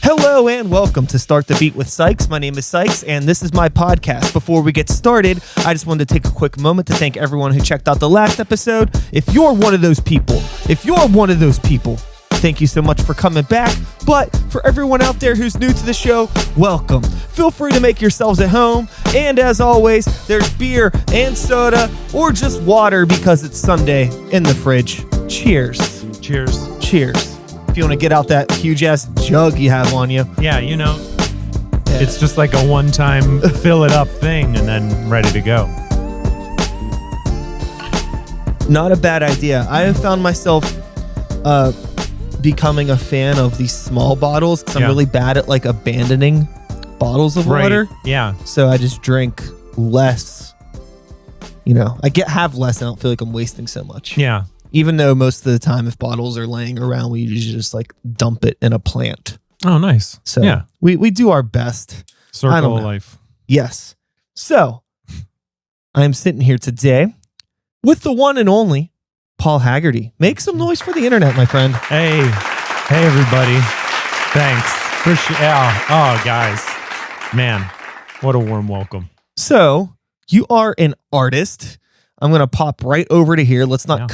Hello and welcome to Start the Beat with Sykes. My name is Sykes and this is my podcast. Before we get started, I just wanted to take a quick moment to thank everyone who checked out the last episode. If you're one of those people, thank you so much for coming back. But for everyone out there who's new to the show, welcome. Feel free to make yourselves at home. And as always, there's beer and soda or just water because it's Sunday in the fridge. Cheers. Cheers. Cheers. If you want to get out that huge ass jug you have on you. Yeah, it's just like a one-time fill it up thing and then ready to go. Not a bad idea. I have found myself becoming a fan of these small bottles because I'm really bad at like abandoning bottles of water. Yeah. So I just drink less. I have less. I don't feel like I'm wasting so much. Yeah. Even though most of the time, if bottles are laying around, we usually just like dump it in a plant. Oh, nice. So yeah, we do our best. Circle of life. Yes. So I'm sitting here today with the one and only Paul Haggerty. Make some noise for the internet, my friend. Hey everybody. Thanks. Oh, guys, man, what a warm welcome. So you are an artist. I'm going to pop right over to here. Let's not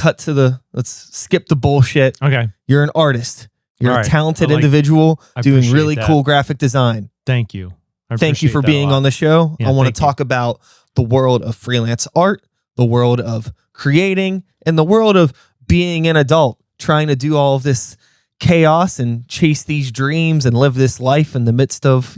let's skip the bullshit. Okay. You're an artist. You're a talented I individual doing really cool graphic design. Thank you. Thank you for being on the show. I want to talk about the world of freelance art, the world of creating, and the world of being an adult, trying to do all of this chaos and chase these dreams and live this life in the midst of,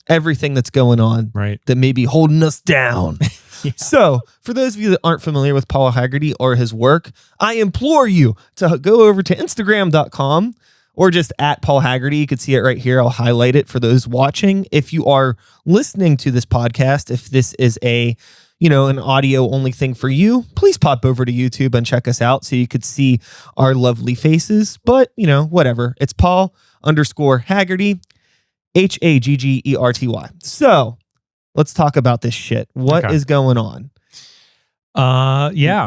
everything that's going on that may be holding us down. Yeah. So, for those of you that aren't familiar with Paul Haggerty or his work, I implore you to go over to Instagram.com or just at Paul Haggerty. You can see it right here. I'll highlight it for those watching. If you are listening to this podcast, if this is an audio only thing for you, please pop over to YouTube and check us out so you could see our lovely faces. But, whatever. It's Paul_Haggerty, Haggerty. So, let's talk about this shit. What is going on?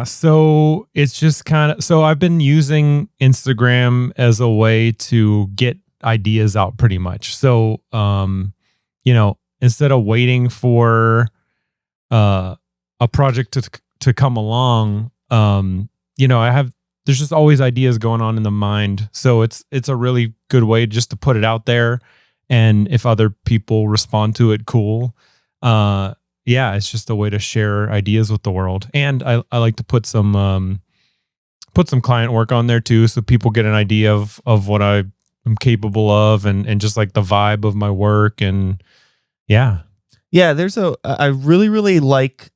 So it's just so I've been using Instagram as a way to get ideas out pretty much. So, instead of waiting for a project to come along, there's just always ideas going on in the mind. So it's a really good way just to put it out there. And if other people respond to it, cool. It's just a way to share ideas with the world. And I like to put some client work on there too, so people get an idea of what I am capable of and just like the vibe of my work. And I really, really like,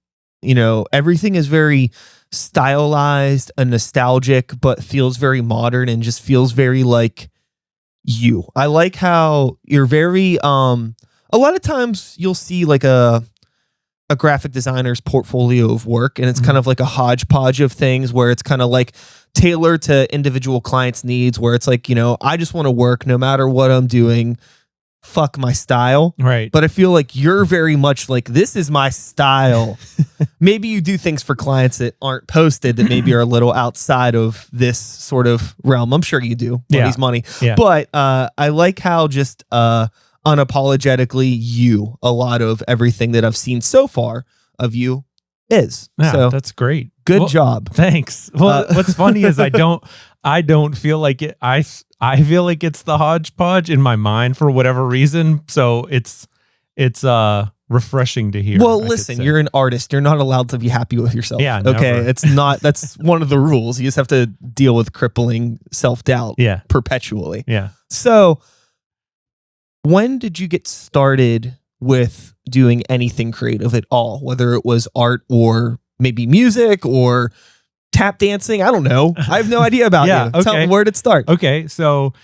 everything is very stylized and nostalgic, but feels very modern and just feels very like you. I like how you're very, a lot of times you'll see like a graphic designer's portfolio of work, and it's kind of like a hodgepodge of things where it's kind of like tailored to individual clients' needs, where it's like, I just want to work no matter what I'm doing. Fuck my style. Right. But I feel like you're very much like, this is my style. Maybe you do things for clients that aren't posted that maybe are a little outside of this sort of realm. I'm sure you do. Money's money. Yeah. But I like how just unapologetically you, a lot of everything that I've seen so far of you is. Yeah, so that's great. Good job. Thanks. Well, what's funny is I don't feel like it. I feel like it's the hodgepodge in my mind for whatever reason. So it's refreshing to hear. Well, listen, you're an artist. You're not allowed to be happy with yourself. Yeah. Okay. Never. That's one of the rules. You just have to deal with crippling self-doubt perpetually. Yeah. So when did you get started with doing anything creative at all? Whether it was art or maybe music or tap dancing? I don't know. I have no idea about you. Okay. Tell me, where did it start? Okay. So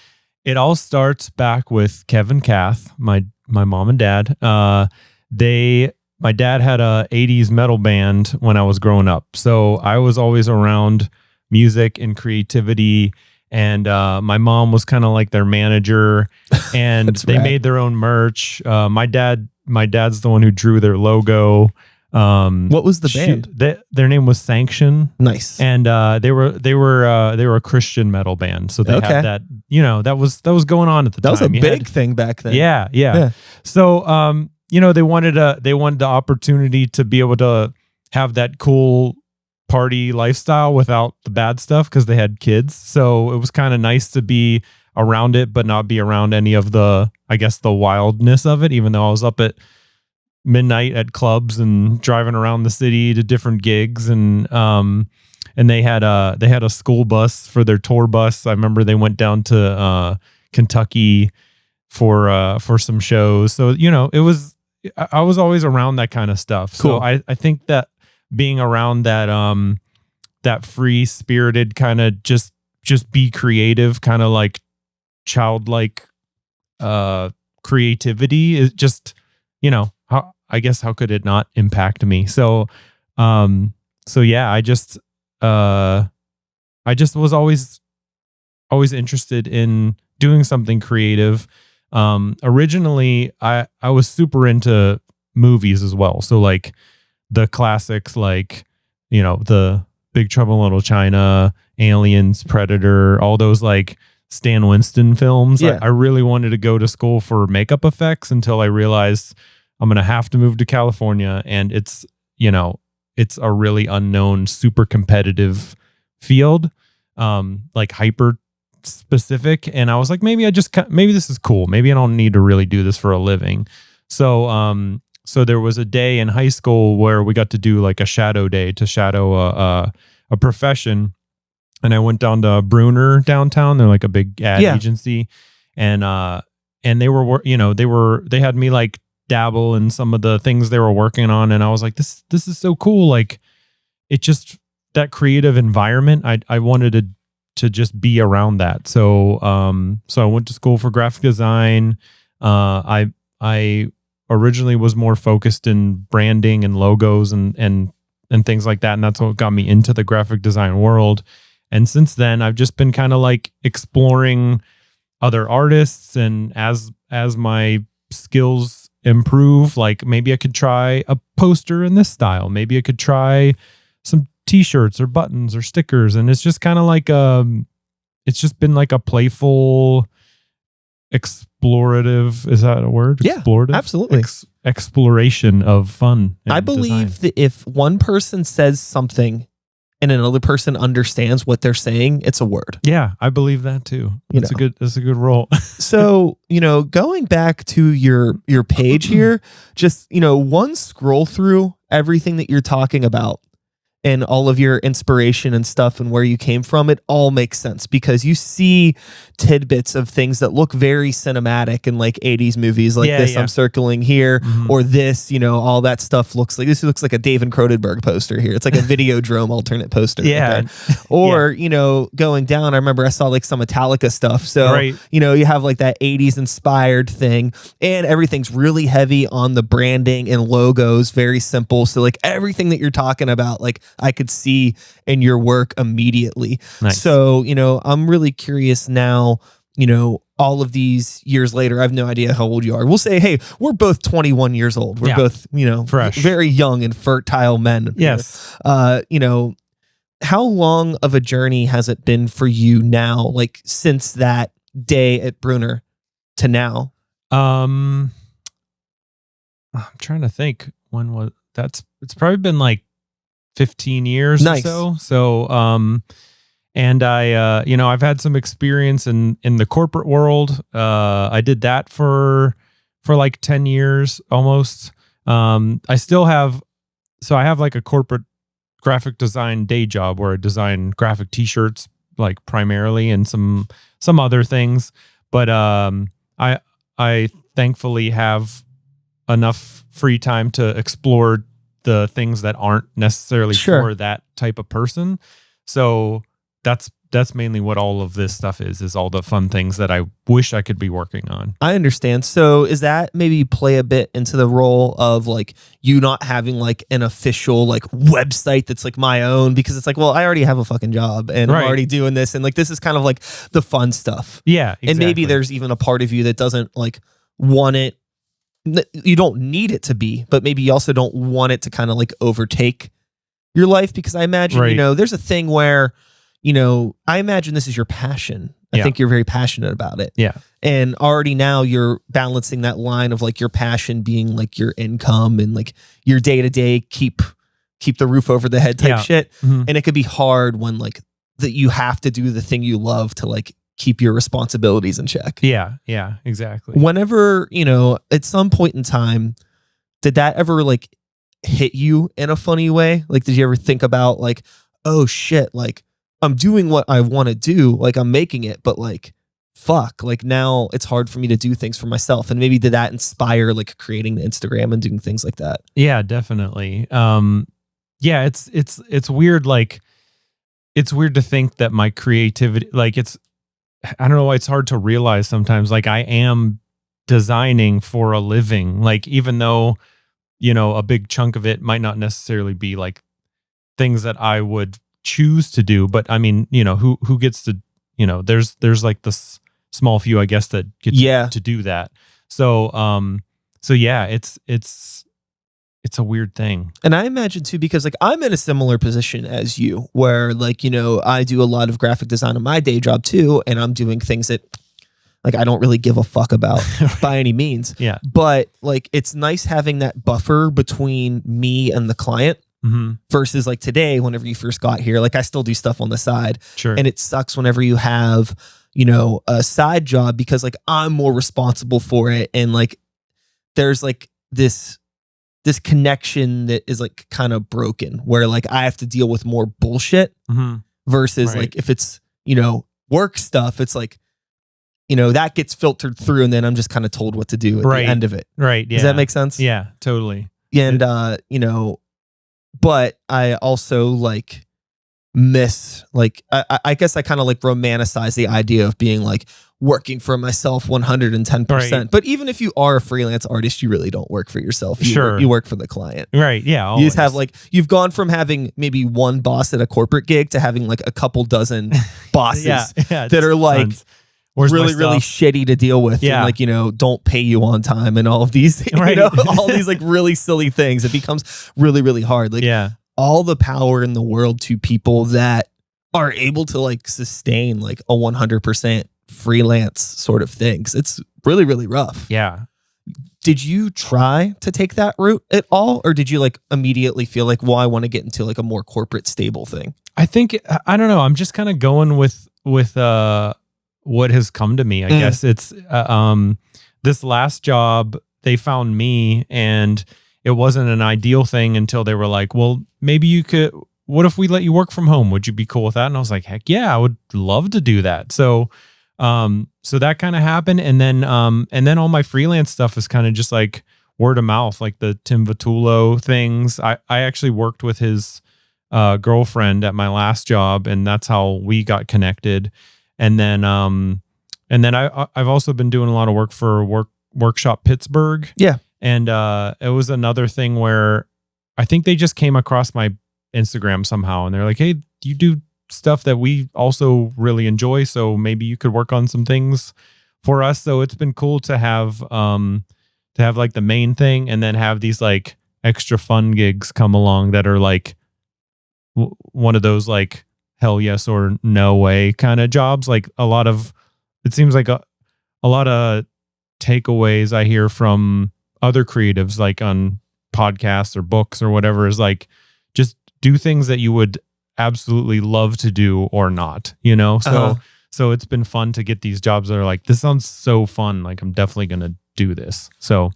it all starts back with Kev and Kath, my mom and dad. My dad had a 80s metal band when I was growing up. So I was always around music and creativity. And my mom was kind of like their manager, and they made their own merch. My dad's the one who drew their logo. What was the band? Their name was Sanction. Nice. And they were a Christian metal band. So they had that, that was going on at the time. That was a big thing back then. Yeah. So they wanted the opportunity to be able to have that cool party lifestyle without the bad stuff because they had kids. So it was kind of nice to be around it, but not be around any of the, I guess, the wildness of it, even though I was up at midnight at clubs and driving around the city to different gigs. And they had a school bus for their tour bus. I remember they went down to Kentucky for some shows. So, it was, I was always around that kind of stuff. Cool. So I think that being around that free spirited kind of just be creative, kind of like childlike creativity is just, how could it not impact me? So yeah, I just was always interested in doing something creative. Originally I was super into movies as well. So like the classics, like, the Big Trouble in Little China, Aliens, Predator, all those like Stan Winston films. Yeah. I really wanted to go to school for makeup effects until I realized I'm going to have to move to California. And it's a really unknown, super competitive field, like hyper specific. And I was like, maybe this is cool. Maybe I don't need to really do this for a living. So there was a day in high school where we got to do like a shadow day to shadow a profession. And I went down to Bruner downtown. They're like a big ad agency. And they had me like dabble in some of the things they were working on. And I was like, this is so cool. Like it just, that creative environment, I wanted to just be around that. So I went to school for graphic design. I originally was more focused in branding and logos and things like that. And that's what got me into the graphic design world. And since then I've just been kind of like exploring other artists. And as my skills improve, like maybe I could try a poster in this style. Maybe I could try some t-shirts or buttons or stickers. And it's just kind of like, it's just been like a playful explorative, is that a word? Yeah, explorative? absolutely. Exploration of fun. I believe that if one person says something and another person understands what they're saying, it's a word. Yeah, I believe that too. That's a good role. So, going back to your page here, just, one scroll through everything that you're talking about and all of your inspiration and stuff and where you came from, it all makes sense because you see tidbits of things that look very cinematic in like 80s movies like this. I'm circling here or this, all that stuff looks like a David Cronenberg poster here. It's like a Videodrome alternate poster. Yeah. Okay? Or, going down, I remember I saw like some Metallica stuff. So, you have like that 80s inspired thing and everything's really heavy on the branding and logos, very simple. So like everything that you're talking about, like I could see in your work immediately. Nice. So, I'm really curious now, all of these years later, I have no idea how old you are. We'll say, hey, we're both 21 years old. We're both, fresh, very young and fertile men. Yes. How long of a journey has it been for you now? Like since that day at Bruner to now? I'm trying to think it's probably been like 15 years or so. So, and I, I've had some experience in the corporate world. I did that for like 10 years almost. I still have, I have like a corporate graphic design day job where I design graphic t-shirts, like primarily, and some other things. But, I thankfully have enough free time to explore the things that aren't necessarily for that type of person. So that's mainly what all of this stuff is all the fun things that I wish I could be working on. I understand. So is that maybe play a bit into the role of like you not having like an official like website that's like my own, because it's like, well, I already have a fucking job and I'm already doing this. And like, this is kind of like the fun stuff. Yeah. Exactly. And maybe there's even a part of you that doesn't like want it you don't need it to be, but maybe you also don't want it to kind of like overtake your life, because I imagine, you know, there's a thing where, you know, I imagine this is your passion. I think you're very passionate about it. Yeah. And already now you're balancing that line of like your passion being like your income and like your day to day keep the roof over the head type shit. And it could be hard when like that you have to do the thing you love to like keep your responsibilities in check. Yeah. Yeah, exactly. Whenever, you know, at some point in time, did that ever like hit you in a funny way? Like, did you ever think about like, oh shit, like I'm doing what I want to do, like I'm making it, but like, fuck, like now it's hard for me to do things for myself. And maybe did that inspire like creating the Instagram and doing things like that? Yeah, definitely. Yeah, it's weird. Like, it's weird to think that my creativity, like I don't know why it's hard to realize sometimes, like I am designing for a living, like even though, you know, a big chunk of it might not necessarily be like things that I would choose to do, but I mean, you know, who gets to, you know, there's like this small few, I guess, that get to do that. So yeah, it's a weird thing. And I imagine too, because like I'm in a similar position as you, where like, you know, I do a lot of graphic design in my day job too, and I'm doing things that like I don't really give a fuck about by any means. Yeah. But like it's nice having that buffer between me and the client. Versus like today, whenever you first got here, like I still do stuff on the side. Sure. And it sucks whenever you have, you know, a side job, because like I'm more responsible for it. And like, there's like this connection that is like kind of broken, where like I have to deal with more bullshit versus like if it's, you know, work stuff, it's like, you know, that gets filtered through and then I'm just kind of told what to do at the end of it. Right. Yeah. Does that make sense? Yeah, totally. And, you know, but I also like miss, like, I guess I kind of like romanticize the idea of being like working for myself 110%. Right. But even if you are a freelance artist, you really don't work for yourself. You work for the client. Right. Yeah. Always. You just have like, you've gone from having maybe one boss at a corporate gig to having like a couple dozen bosses that are like, really shitty to deal with, and like, you know, don't pay you on time and all of these, you know, all these like really silly things. It becomes really, really hard. Like all the power in the world to people that are able to like sustain like a 100% freelance sort of things. It's really, really rough. Yeah. Did you try to take that route at all? Or did you like immediately feel like, well, I want to get into like a more corporate stable thing? I think, I don't know. I'm just kind of going with what has come to me. I guess it's this last job, they found me, and it wasn't an ideal thing until they were like, well, maybe you could, what if we let you work from home? Would you be cool with that? And I was like, heck yeah, I would love to do that. So that kind of happened. And then all my freelance stuff is kind of just like word of mouth, like the Tim Vitullo things. I actually worked with his girlfriend at my last job, and that's how we got connected. And then I've also been doing a lot of work for Workshop Pittsburgh. Yeah. And it was another thing where I think they just came across my Instagram somehow, and they're like, hey, you do stuff that we also really enjoy, so maybe you could work on some things for us. So it's been cool to have like the main thing, and then have these like extra fun gigs come along that are like one of those like hell yes or no way kind of jobs. Like it seems like a lot of takeaways I hear from other creatives, like on podcasts or books or whatever, is like, just do things that you would absolutely love to do or not, you know? So it's been fun to get these jobs that are like, this sounds so fun. Like, I'm definitely going to do this. So,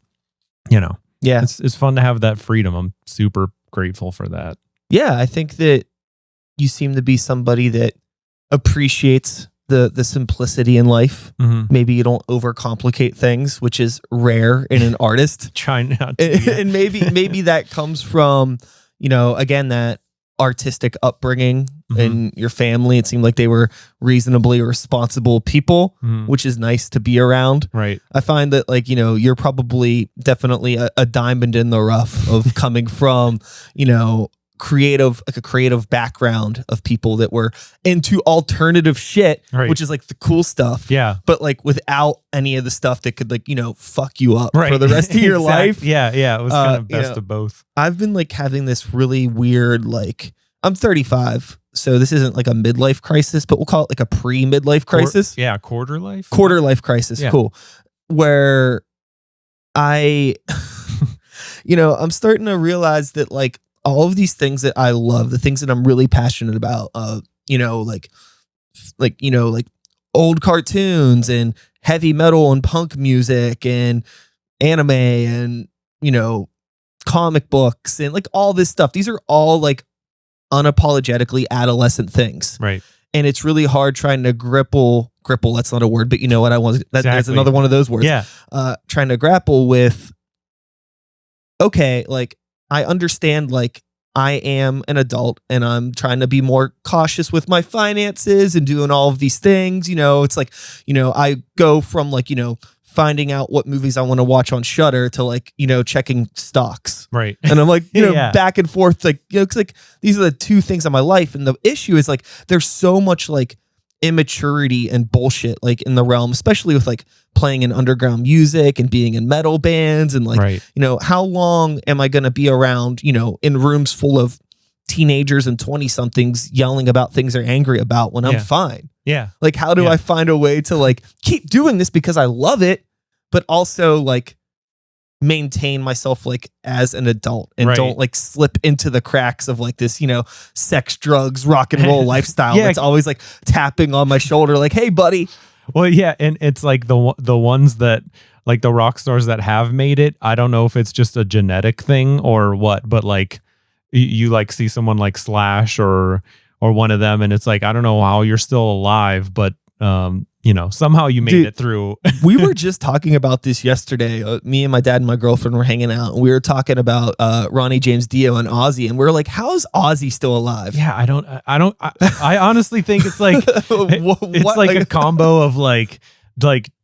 you know, it's fun to have that freedom. I'm super grateful for that. Yeah. I think that you seem to be somebody that appreciates the simplicity in life. Maybe you don't overcomplicate things, which is rare in an artist. Try not to. And maybe that comes from, you know, again, that artistic upbringing in your family. It seemed like they were reasonably responsible people, which is nice to be around. Right. I find that, like, you know, you're probably definitely a diamond in the rough of coming from, you know, a creative background of people that were into alternative shit, which is like the cool stuff. Yeah. But like without any of the stuff that could like, fuck you up for the rest of your life. Yeah. Yeah. It was kind of best of both. I've been like having this really weird, like I'm 35. So this isn't like a midlife crisis, but we'll call it like a pre-midlife crisis. Quarter life. Quarter life crisis. Yeah. Cool. Where I'm starting to realize that like all of these things that I love, the things that I'm really passionate about, like old cartoons and heavy metal and punk music and anime and, comic books and like all this stuff. These are all like unapologetically adolescent things. Right. And it's really hard trying to grapple, that's not a word, but you know what I want. That's another one of those words. Yeah. Trying to grapple with, okay, like I understand like I am an adult and I'm trying to be more cautious with my finances and doing all of these things. It's like, I go from like, finding out what movies I want to watch on Shudder to like, checking stocks. Right. And I'm like, back and forth, like, it's like these are the two things in my life. And the issue is like, there's so much like immaturity and bullshit like in the realm, especially with like playing in underground music and being in metal bands and like, how long am I going to be around, in rooms full of teenagers and 20 somethings yelling about things they're angry about when I'm fine. Yeah. Like, how do I find a way to like keep doing this because I love it, but also like maintain myself like as an adult and don't like slip into the cracks of like this, sex, drugs, rock and roll lifestyle that's always like tapping on my shoulder like, hey buddy. Well, yeah. And it's like the ones that like the rock stars that have made it. I don't know if it's just a genetic thing or what, but like you like see someone like Slash or one of them. And it's like, I don't know how you're still alive, but somehow you made it through. We were just talking about this yesterday. Me and my dad and my girlfriend were hanging out and we were talking about Ronnie James Dio and Ozzy. And we were like, how is Ozzy still alive? Yeah, I honestly think it's like, it's like a combo of like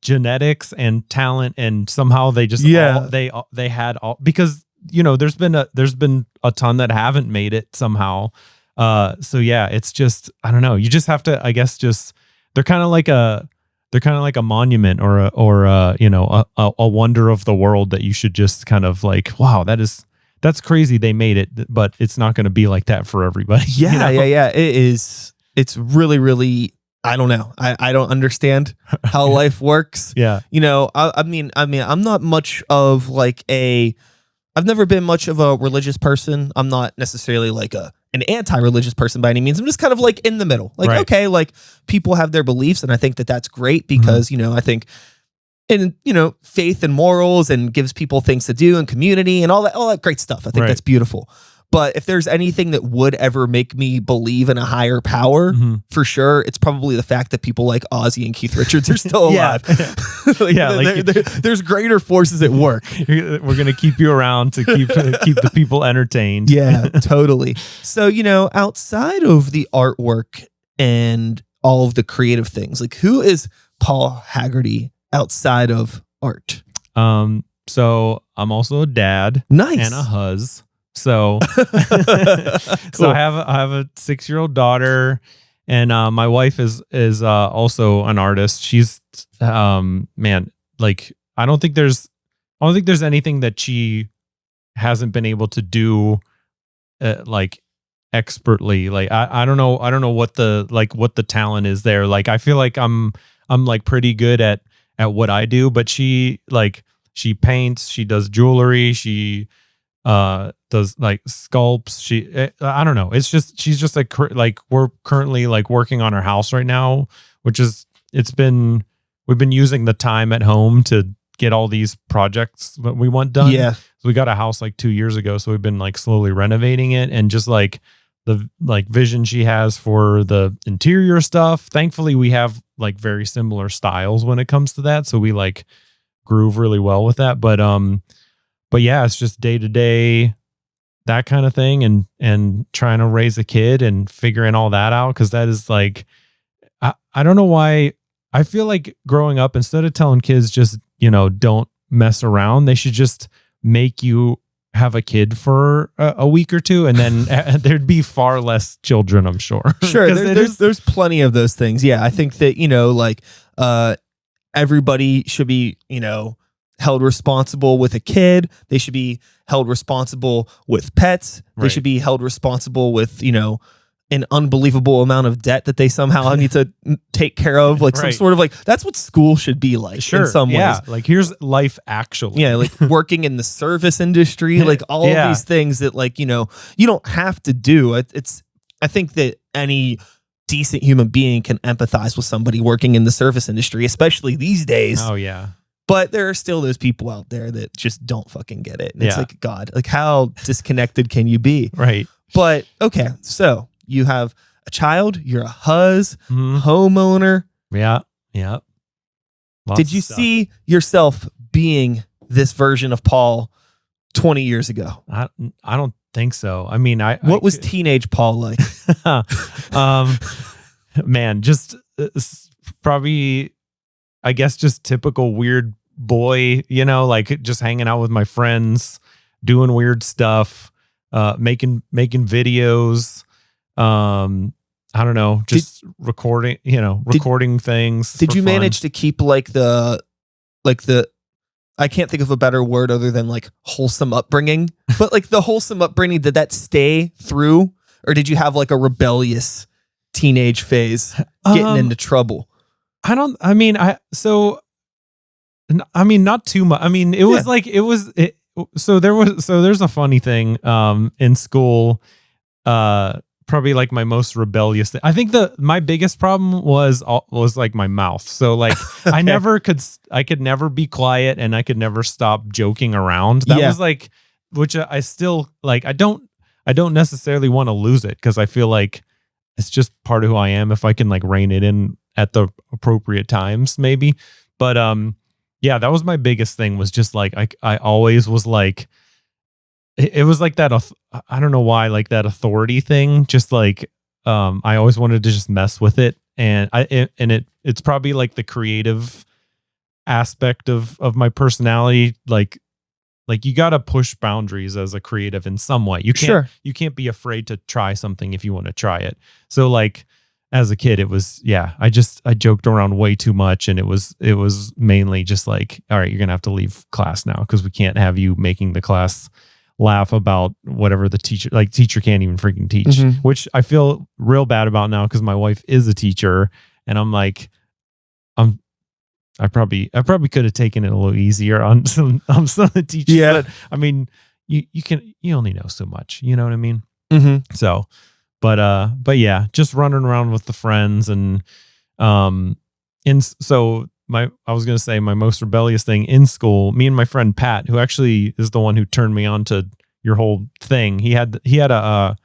genetics and talent. And somehow they just, they had all, because, there's been a ton that haven't made it somehow. So yeah, it's just, I don't know. You just have to, I guess, they're kind of like a monument or a wonder of the world that you should just kind of like, wow, that's crazy. They made it, but it's not going to be like that for everybody. Yeah. Yeah. It is. It's really, really, I don't know. I don't understand how life works. Yeah. I mean, I'm not much of like I've never been much of a religious person. I'm not necessarily like an anti-religious person by any means. I'm just kind of like in the middle. Like, okay, like people have their beliefs and I think that that's great because, I think in, faith and morals and gives people things to do and community and all that great stuff. I think that's beautiful. But if there's anything that would ever make me believe in a higher power, for sure, it's probably the fact that people like Ozzy and Keith Richards are still alive. There's greater forces at work. We're gonna keep you around to keep the people entertained. Yeah, totally. So outside of the artwork and all of the creative things, like who is Paul Haggerty outside of art? So I'm also a dad, nice, and a huz. So, so I have a 6-year-old daughter, and my wife is also an artist. She's like I don't think there's anything that she hasn't been able to do like expertly. Like I don't know what the talent is there. Like I feel like I'm like pretty good at what I do, but she paints, she does jewelry, she does like sculpts. I don't know. It's just, she's just like we're currently like working on our house right now, which is, we've been using the time at home to get all these projects that we want done. Yeah. So we got a house like 2 years ago. So we've been like slowly renovating it, and just like the like vision she has for the interior stuff. Thankfully we have like very similar styles when it comes to that. So we like groove really well with that. But yeah, it's just day to day, that kind of thing, and trying to raise a kid and figuring all that out. Cause that is like, I don't know why I feel like growing up, instead of telling kids just, don't mess around, they should just make you have a kid for a week or two, and then there'd be far less children, I'm sure. Sure, there's plenty of those things. Yeah, I think that, like everybody should be, held responsible with a kid. They should be held responsible with pets. They should be held responsible with, an unbelievable amount of debt that they somehow need to take care of, like some sort of that's what school should be like in some ways. Like here's life actually. Yeah, like working in the service industry, like all of these things that you don't have to do. I think that any decent human being can empathize with somebody working in the service industry, especially these days. Oh yeah. But there are still those people out there that just don't fucking get it. And it's like, God, like how disconnected can you be? Right. But okay, so you have a child, you're a homeowner. Yeah. Yeah. Did you see yourself being this version of Paul 20 years ago? I don't think so. I mean, what was teenage Paul like? Man, just probably, I guess, just typical weird boy, like just hanging out with my friends, doing weird stuff, making videos. I don't know, just recording things. Did you manage to keep the I can't think of a better word other than wholesome upbringing, but the wholesome upbringing, did that stay through, or did you have a rebellious teenage phase getting into trouble? Not too much. I mean, it was so there's a funny thing, in school, probably my most rebellious thing. I think my biggest problem was my mouth. So okay. I could never be quiet, and I could never stop joking around. That was which I still I don't necessarily want to lose it, because I feel like it's just part of who I am. If I can rein it in at the appropriate times, maybe. But yeah, that was my biggest thing, was just I always was it was that, I don't know why, that authority thing, just I always wanted to just mess with it. And it's probably the creative aspect of my personality. You got to push boundaries as a creative in some way. You can't be afraid to try something if you want to try it. So as a kid, it was, I joked around way too much. And it was mainly just all right, you're going to have to leave class now, because we can't have you making the class laugh about whatever the teacher can't even freaking teach, which I feel real bad about now, because my wife is a teacher, and I'm I probably could have taken it a little easier on some of the teachers. Yeah. But I mean, you only know so much, you know what I mean? Mm-hmm. So, but yeah, just running around with the friends, and so I was going to say my most rebellious thing in school, me and my friend Pat, who actually is the one who turned me on to your whole thing. He had a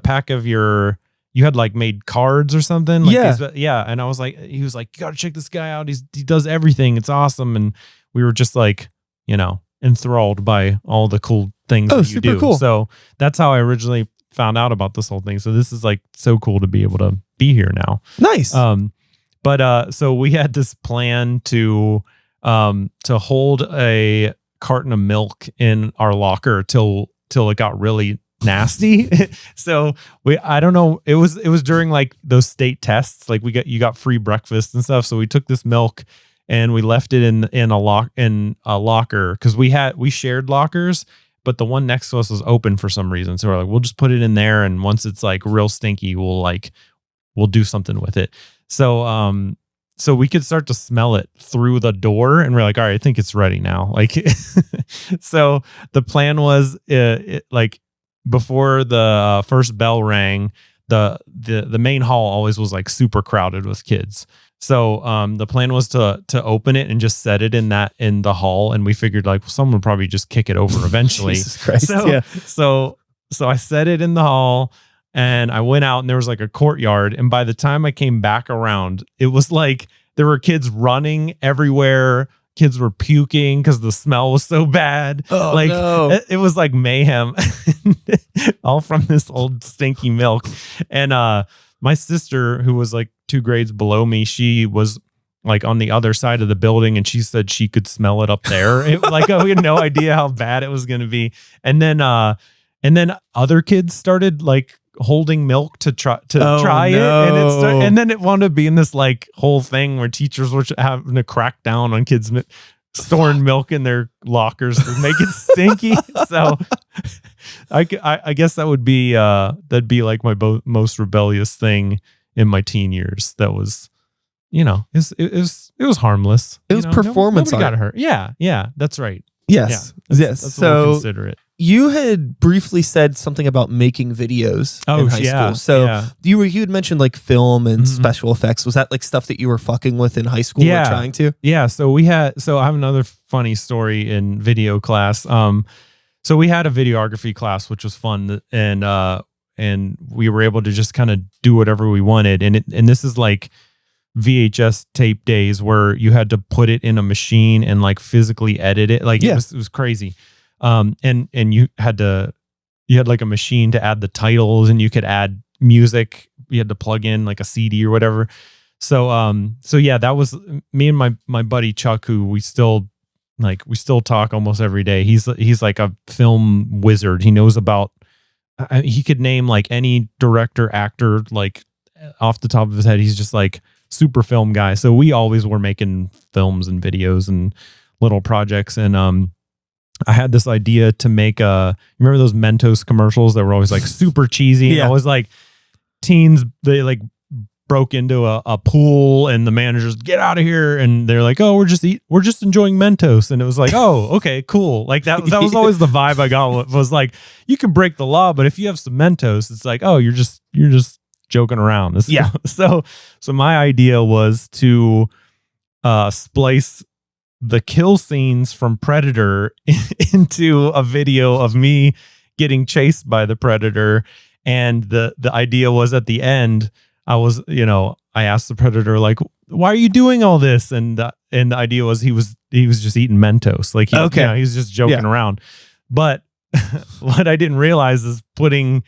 pack of you had made cards or something. Yeah. And I was he was you got to check this guy out. He does everything. It's awesome. And we were just enthralled by all the cool things that you do. Cool. So that's how I originally found out about this whole thing. So this is so cool to be able to be here now. Nice. But so we had this plan to hold a carton of milk in our locker till it got really nasty. So I don't know. It was during those state tests. You got free breakfast and stuff. So we took this milk and we left it in a locker, because we shared lockers, but the one next to us was open for some reason. So we're we'll just put it in there, and once it's real stinky, we'll do something with it. So so we could start to smell it through the door, and we're all right, I think it's ready now. So the plan was before the first bell rang, the main hall always was super crowded with kids. So the plan was to open it and just set it in the hall, and we figured someone would probably just kick it over eventually. Jesus Christ. So I set it in the hall, and I went out, and there was a courtyard. And by the time I came back around, it was there were kids running everywhere. Kids were puking because the smell was so bad. Oh, no. It was mayhem, all from this old stinky milk. And my sister, who was 2 grades below me, she was like on the other side of the building, and she said she could smell it up there. We had no idea how bad it was going to be. And then other kids started like holding milk to try it, and then it wound up being this like whole thing where teachers were having to crack down on kids storing milk in their lockers to make it stinky. So I guess that would be that'd be like my most rebellious thing in my teen years. That was, it was harmless. It was performance nobody art. got hurt. Yeah, that's right. Yes. Yeah, yes. That's so consider it. You had briefly said something about making videos in high school. So you had mentioned like film and special effects. Was that like stuff that you were fucking with in high school or trying to? Yeah. So I have another funny story in video class. So we had a videography class, which was fun, and we were able to just kind of do whatever we wanted. And this is like VHS tape days where you had to put it in a machine and like physically edit it. Like it was crazy. And you had like a machine to add the titles, and you could add music. You had to plug in like a CD or whatever. So yeah, that was me and my buddy Chuck, who we still talk almost every day. He's like a film wizard. He knows about, he could name like any director, actor, like off the top of his head. He's just like super film guy. So we always were making films and videos and little projects. And, I had this idea to make remember those Mentos commercials that were always like super cheesy? Yeah. And always like teens, they like broke into a pool and the managers, get out of here. And they're like, oh, we're just enjoying Mentos. And it was like, oh, okay, cool. Like that was always the vibe I got, was like, you can break the law, but if you have some Mentos, it's like, oh, you're just joking around. So my idea was to splice the kill scenes from Predator into a video of me getting chased by the Predator. And the idea was, at the end, I asked the Predator, like, why are you doing all this? And the idea was he was just eating Mentos. Like, he was just joking around. But what I didn't realize is putting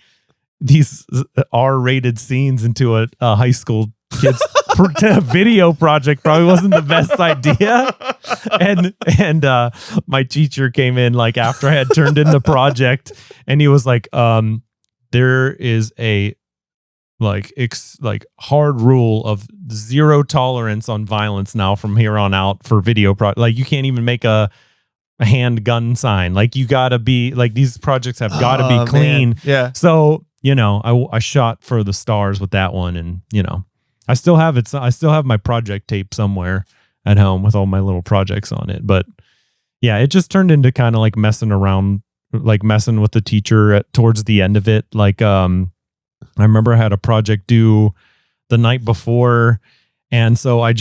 these R-rated scenes into a high school kid's video project probably wasn't the best idea. And my teacher came in like after I had turned in the project, and he was like, there is a hard rule of 0 tolerance on violence now from here on out for video like you can't even make a handgun sign. Like, you gotta be like, these projects have got to be clean. Man. Yeah. So I shot for the stars with that one, and I still have it. I still have my project tape somewhere at home with all my little projects on it. But yeah, it just turned into kind of like messing around, like messing with the teacher towards the end of it. Like, I remember I had a project due the night before. And so I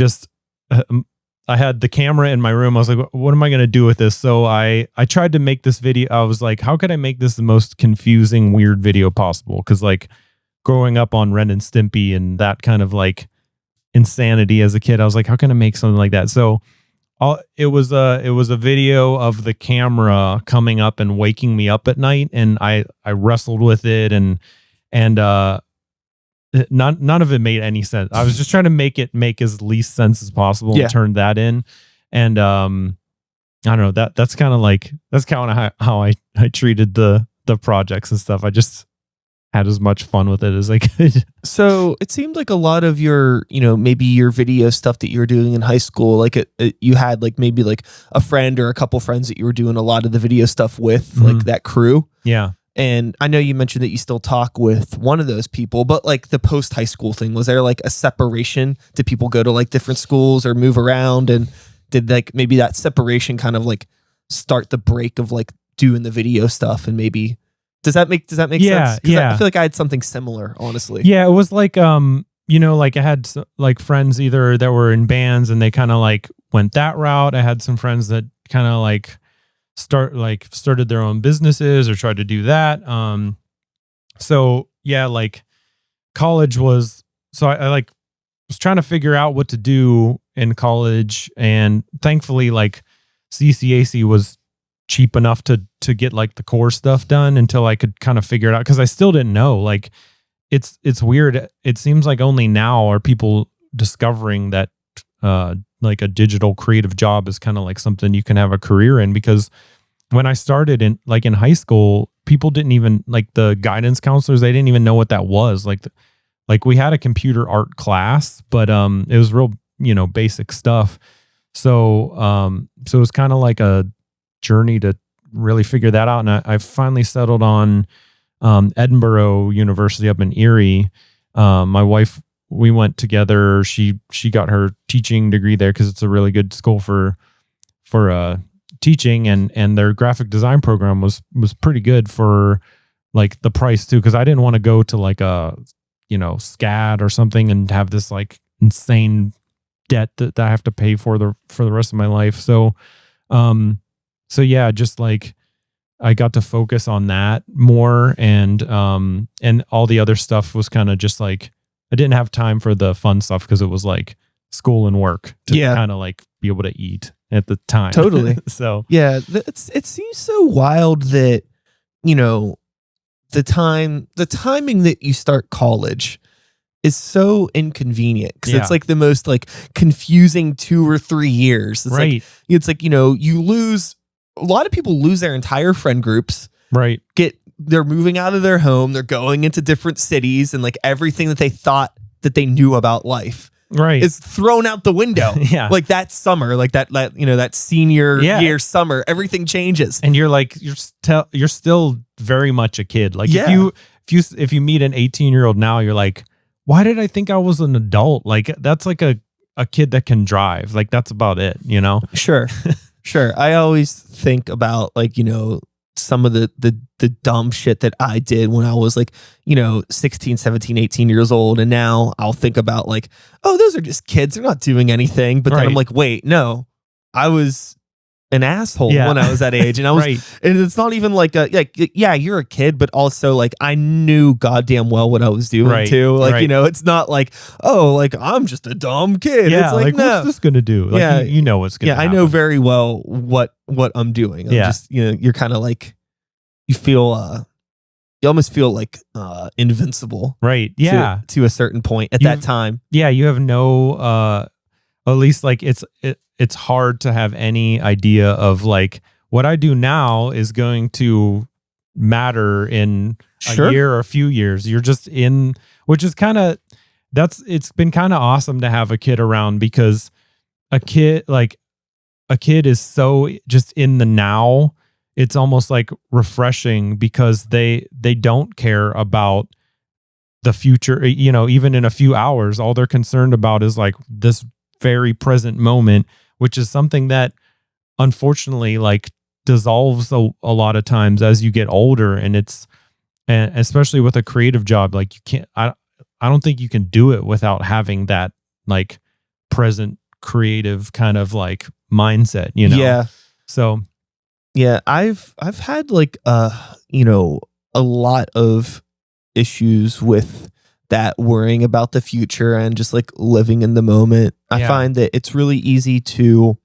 had the camera in my room. I was like, what am I going to do with this? So I tried to make this video. I was like, how could I make this the most confusing, weird video possible? Because like, growing up on Ren and Stimpy and that kind of like insanity as a kid, I was like, how can I make something like that? So it was a video of the camera coming up and waking me up at night, and I wrestled with it, and none of it made any sense. I was just trying to make it make as least sense as possible and turn that in. And I don't know, that's kind of how I treated the projects and stuff. I just had as much fun with it as I could. So it seemed like a lot of your, maybe your video stuff that you were doing in high school, like you had like maybe like a friend or a couple friends that you were doing a lot of the video stuff with, like that crew. Yeah. And I know you mentioned that you still talk with one of those people, but like the post high school thing, was there like a separation? Did people go to like different schools or move around? And did like maybe that separation kind of like start the break of like doing the video stuff? And maybe Does that make sense? Yeah. I feel like I had something similar, honestly. Yeah, it was like like I had like friends either that were in bands and they kind of like went that route. I had some friends that kind of like started their own businesses or tried to do that. So yeah, like college was, so I like was trying to figure out what to do in college, and thankfully like CCAC was cheap enough to get like the core stuff done until I could kind of figure it out. Cause I still didn't know, like it's weird. It seems like only now are people discovering that, like a digital creative job is kind of like something you can have a career in, because when I started in high school, people didn't even, like, the guidance counselors, they didn't even know what that was. Like we had a computer art class, but it was real, basic stuff. So so it was kind of like a journey to really figure that out. And I finally settled on Edinburgh University up in Erie. My wife, we went together. She got her teaching degree there because it's a really good school for teaching, and their graphic design program was pretty good for like the price too. Because I didn't want to go to like a SCAD or something and have this like insane debt that I have to pay for the rest of my life. So yeah, just like I got to focus on that more, and all the other stuff was kind of just like, I didn't have time for the fun stuff because it was like school and work to kind of like be able to eat at the time. Totally. So yeah, it seems so wild that, the timing that you start college is so inconvenient, because it's like the most like confusing 2 or 3 years. It's right. It's like, you lose, a lot of people lose their entire friend groups. Right. They're moving out of their home. They're going into different cities, and like everything that they thought that they knew about life is thrown out the window. Yeah. Like that summer, like that senior year summer, everything changes. And you're like, you're still very much a kid. Like if you meet an 18-year-old now, you're like, why did I think I was an adult? Like that's like a kid that can drive. Like that's about it, Sure. Sure. I always think about like, some of the dumb shit that I did when I was like, 16, 17, 18 years old. And now I'll think about like, oh, those are just kids. They're not doing anything. But then I'm like, wait, no, I was an asshole when I was that age. And I was, and it's not even like yeah, you're a kid, but also like I knew goddamn well what I was doing too. Like, it's not like, oh, like I'm just a dumb kid. Yeah, it's like no. What's this gonna do? Like, you know what's gonna happen. I know very well what I'm doing. I'm just, you're kind of like, you almost feel like invincible. Right. Yeah. To a certain point at that time. Yeah. You have no, at least like it's hard to have any idea of like what I do now is going to matter in a year or a few years. You're just in, which is kind of, it's been kind of awesome to have a kid around, because a kid is so just in the now. It's almost like refreshing, because they don't care about the future. Even in a few hours, all they're concerned about is like this very present moment, which is something that unfortunately like dissolves a lot of times as you get older. And especially with a creative job, like you can't, I don't think you can do it without having that like present creative kind of like mindset, Yeah. So yeah, I've had like a lot of issues with that, worrying about the future and just like living in the moment. I find that it's really easy to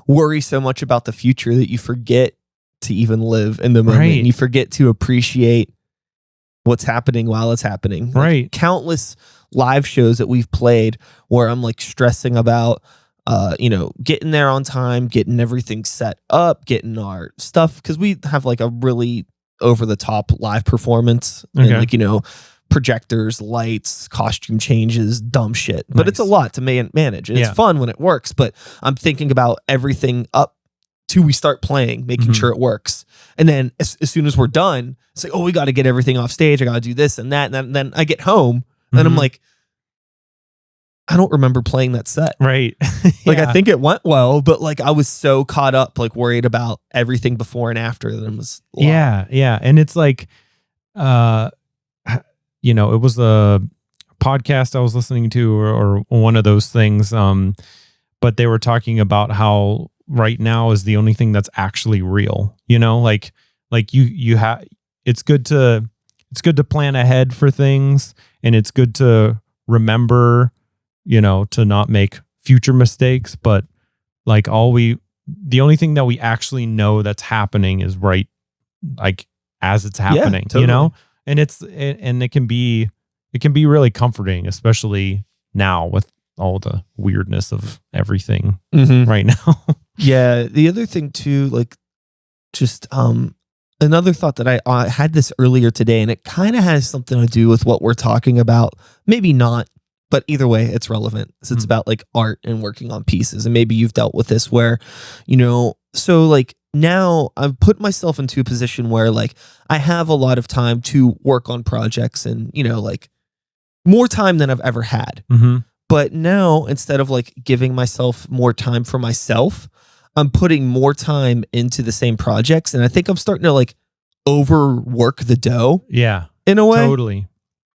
worry so much about the future that you forget to even live in the moment, and you forget to appreciate what's happening while it's happening. Like, countless live shows that we've played where I'm like stressing about getting there on time, getting everything set up, getting our stuff, because we have like a really over the top live performance, and like projectors, lights, costume changes, dumb shit. But it's a lot to manage, and it's fun when it works. But I'm thinking about everything up to we start playing, making sure it works. And then as soon as we're done, it's like, oh, we got to get everything off stage. I got to do this and that. And then I get home and I'm like, I don't remember playing that set. Right. Like, I think it went well, but like I was so caught up, like worried about everything before and after that it was a lot. Yeah. And it's like, it was a podcast I was listening to or one of those things. But they were talking about how right now is the only thing that's actually real, like you have, it's good to plan ahead for things, and it's good to remember, to not make future mistakes, but like the only thing that we actually know that's happening is right, like as it's happening, totally. And it can be really comforting, especially now with all the weirdness of everything Mm-hmm. right now. Yeah. The other thing too, like just another thought that I had this earlier today, and it kind of has something to do with what we're talking about. Maybe not, but either way, it's relevant. So it's about like art and working on pieces. And maybe you've dealt with this where, so like now I've put myself into a position where like I have a lot of time to work on projects and, like more time than I've ever had. Mm-hmm. But now instead of like giving myself more time for myself, I'm putting more time into the same projects. And I think I'm starting to like overwork the dough. Yeah. In a way. Totally.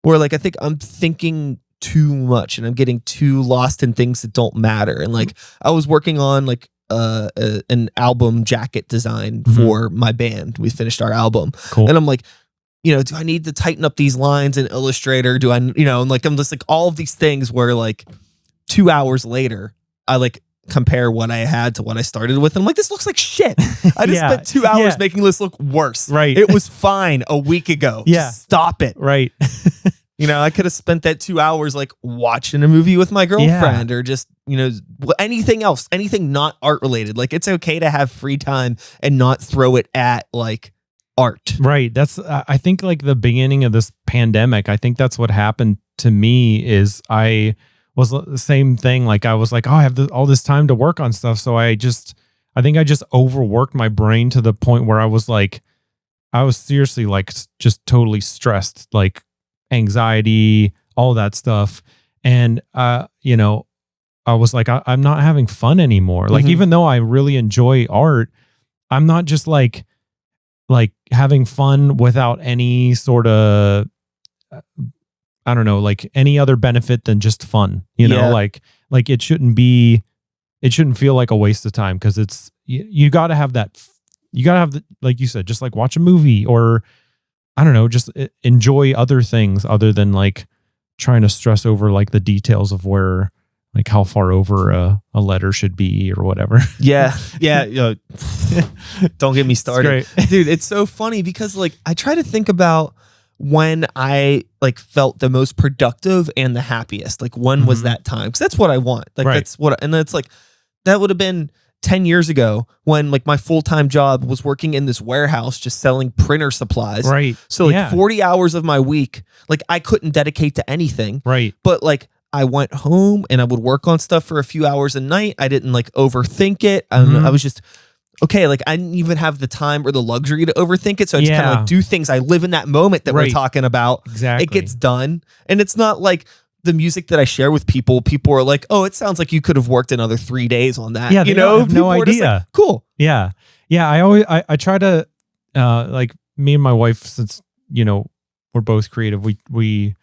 Where like I think I'm thinking too much and I'm getting too lost in things that don't matter. And like I was working on like an album jacket design for my band. We finished our album. Cool. And I'm like, do I need to tighten up these lines in Illustrator? Do I, and like, I'm just like all of these things where like 2 hours later, I like compare what I had to what I started with. And I'm like, this looks like shit. I just spent 2 hours making this look worse. Right. It was fine a week ago. Yeah. Just stop it. Right. I could have spent that 2 hours like watching a movie with my girlfriend or just, anything else, anything not art related. Like it's okay to have free time and not throw it at like art. Right. That's, I think like the beginning of this pandemic, I think that's what happened to me is I was the same thing. Like I was like, oh, I have all this time to work on stuff. So I think I just overworked my brain to the point where I was seriously like just totally stressed, like anxiety, all that stuff. And, I was like, I'm not having fun anymore. Like, even though I really enjoy art, I'm not just like having fun without any sort of, I don't know, like any other benefit than just fun, like it shouldn't feel like a waste of time. Cause it's, you gotta have that, like you said, just like watch a movie or I don't know, just enjoy other things other than like trying to stress over like the details of where, like how far over a letter should be or whatever. Yeah. Yeah. Don't get me started. Dude, it's so funny because like I try to think about when I like felt the most productive and the happiest. Like when was that time? Because that's what I want. Like that's what, and it's like, that would have been 10 years ago when like my full-time job was working in this warehouse just selling printer supplies. Right. So like 40 hours of my week, like I couldn't dedicate to anything. Right. But like I went home and I would work on stuff for a few hours a night. I didn't like overthink it. I was just, okay, like I didn't even have the time or the luxury to overthink it. So I just kind of like do things. I live in that moment that we're talking about. Exactly. It gets done. And it's not like the music that I share with people are like, oh, it sounds like you could have worked another 3 days on that. Yeah, they have no idea. Like, cool. Yeah. Yeah. I try to, like me and my wife, since, we're both creative, we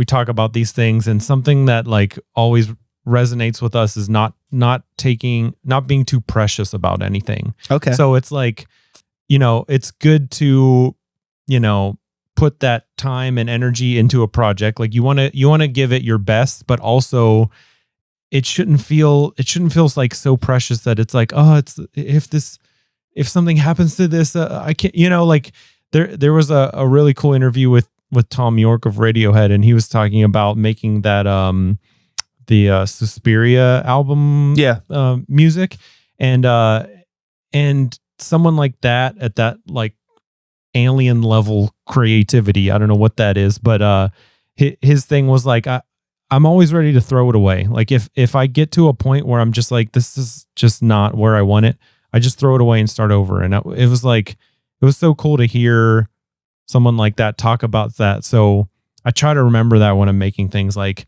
talk about these things, and something that like always resonates with us is not being too precious about anything. Okay. So it's like, it's good to, put that time and energy into a project. Like you want to give it your best, but also it shouldn't feel like so precious that it's like, oh, if something happens to this, I can't, like there was a really cool interview with Tom York of Radiohead, and he was talking about making that the Suspiria album music, and someone like that at that like alien level creativity, I don't know what that is, but his thing was like, I'm always ready to throw it away. Like if I get to a point where I'm just like, this is just not where I want it, I just throw it away and start over. And it was so cool to hear someone like that talk about that. So I try to remember that when I'm making things. Like,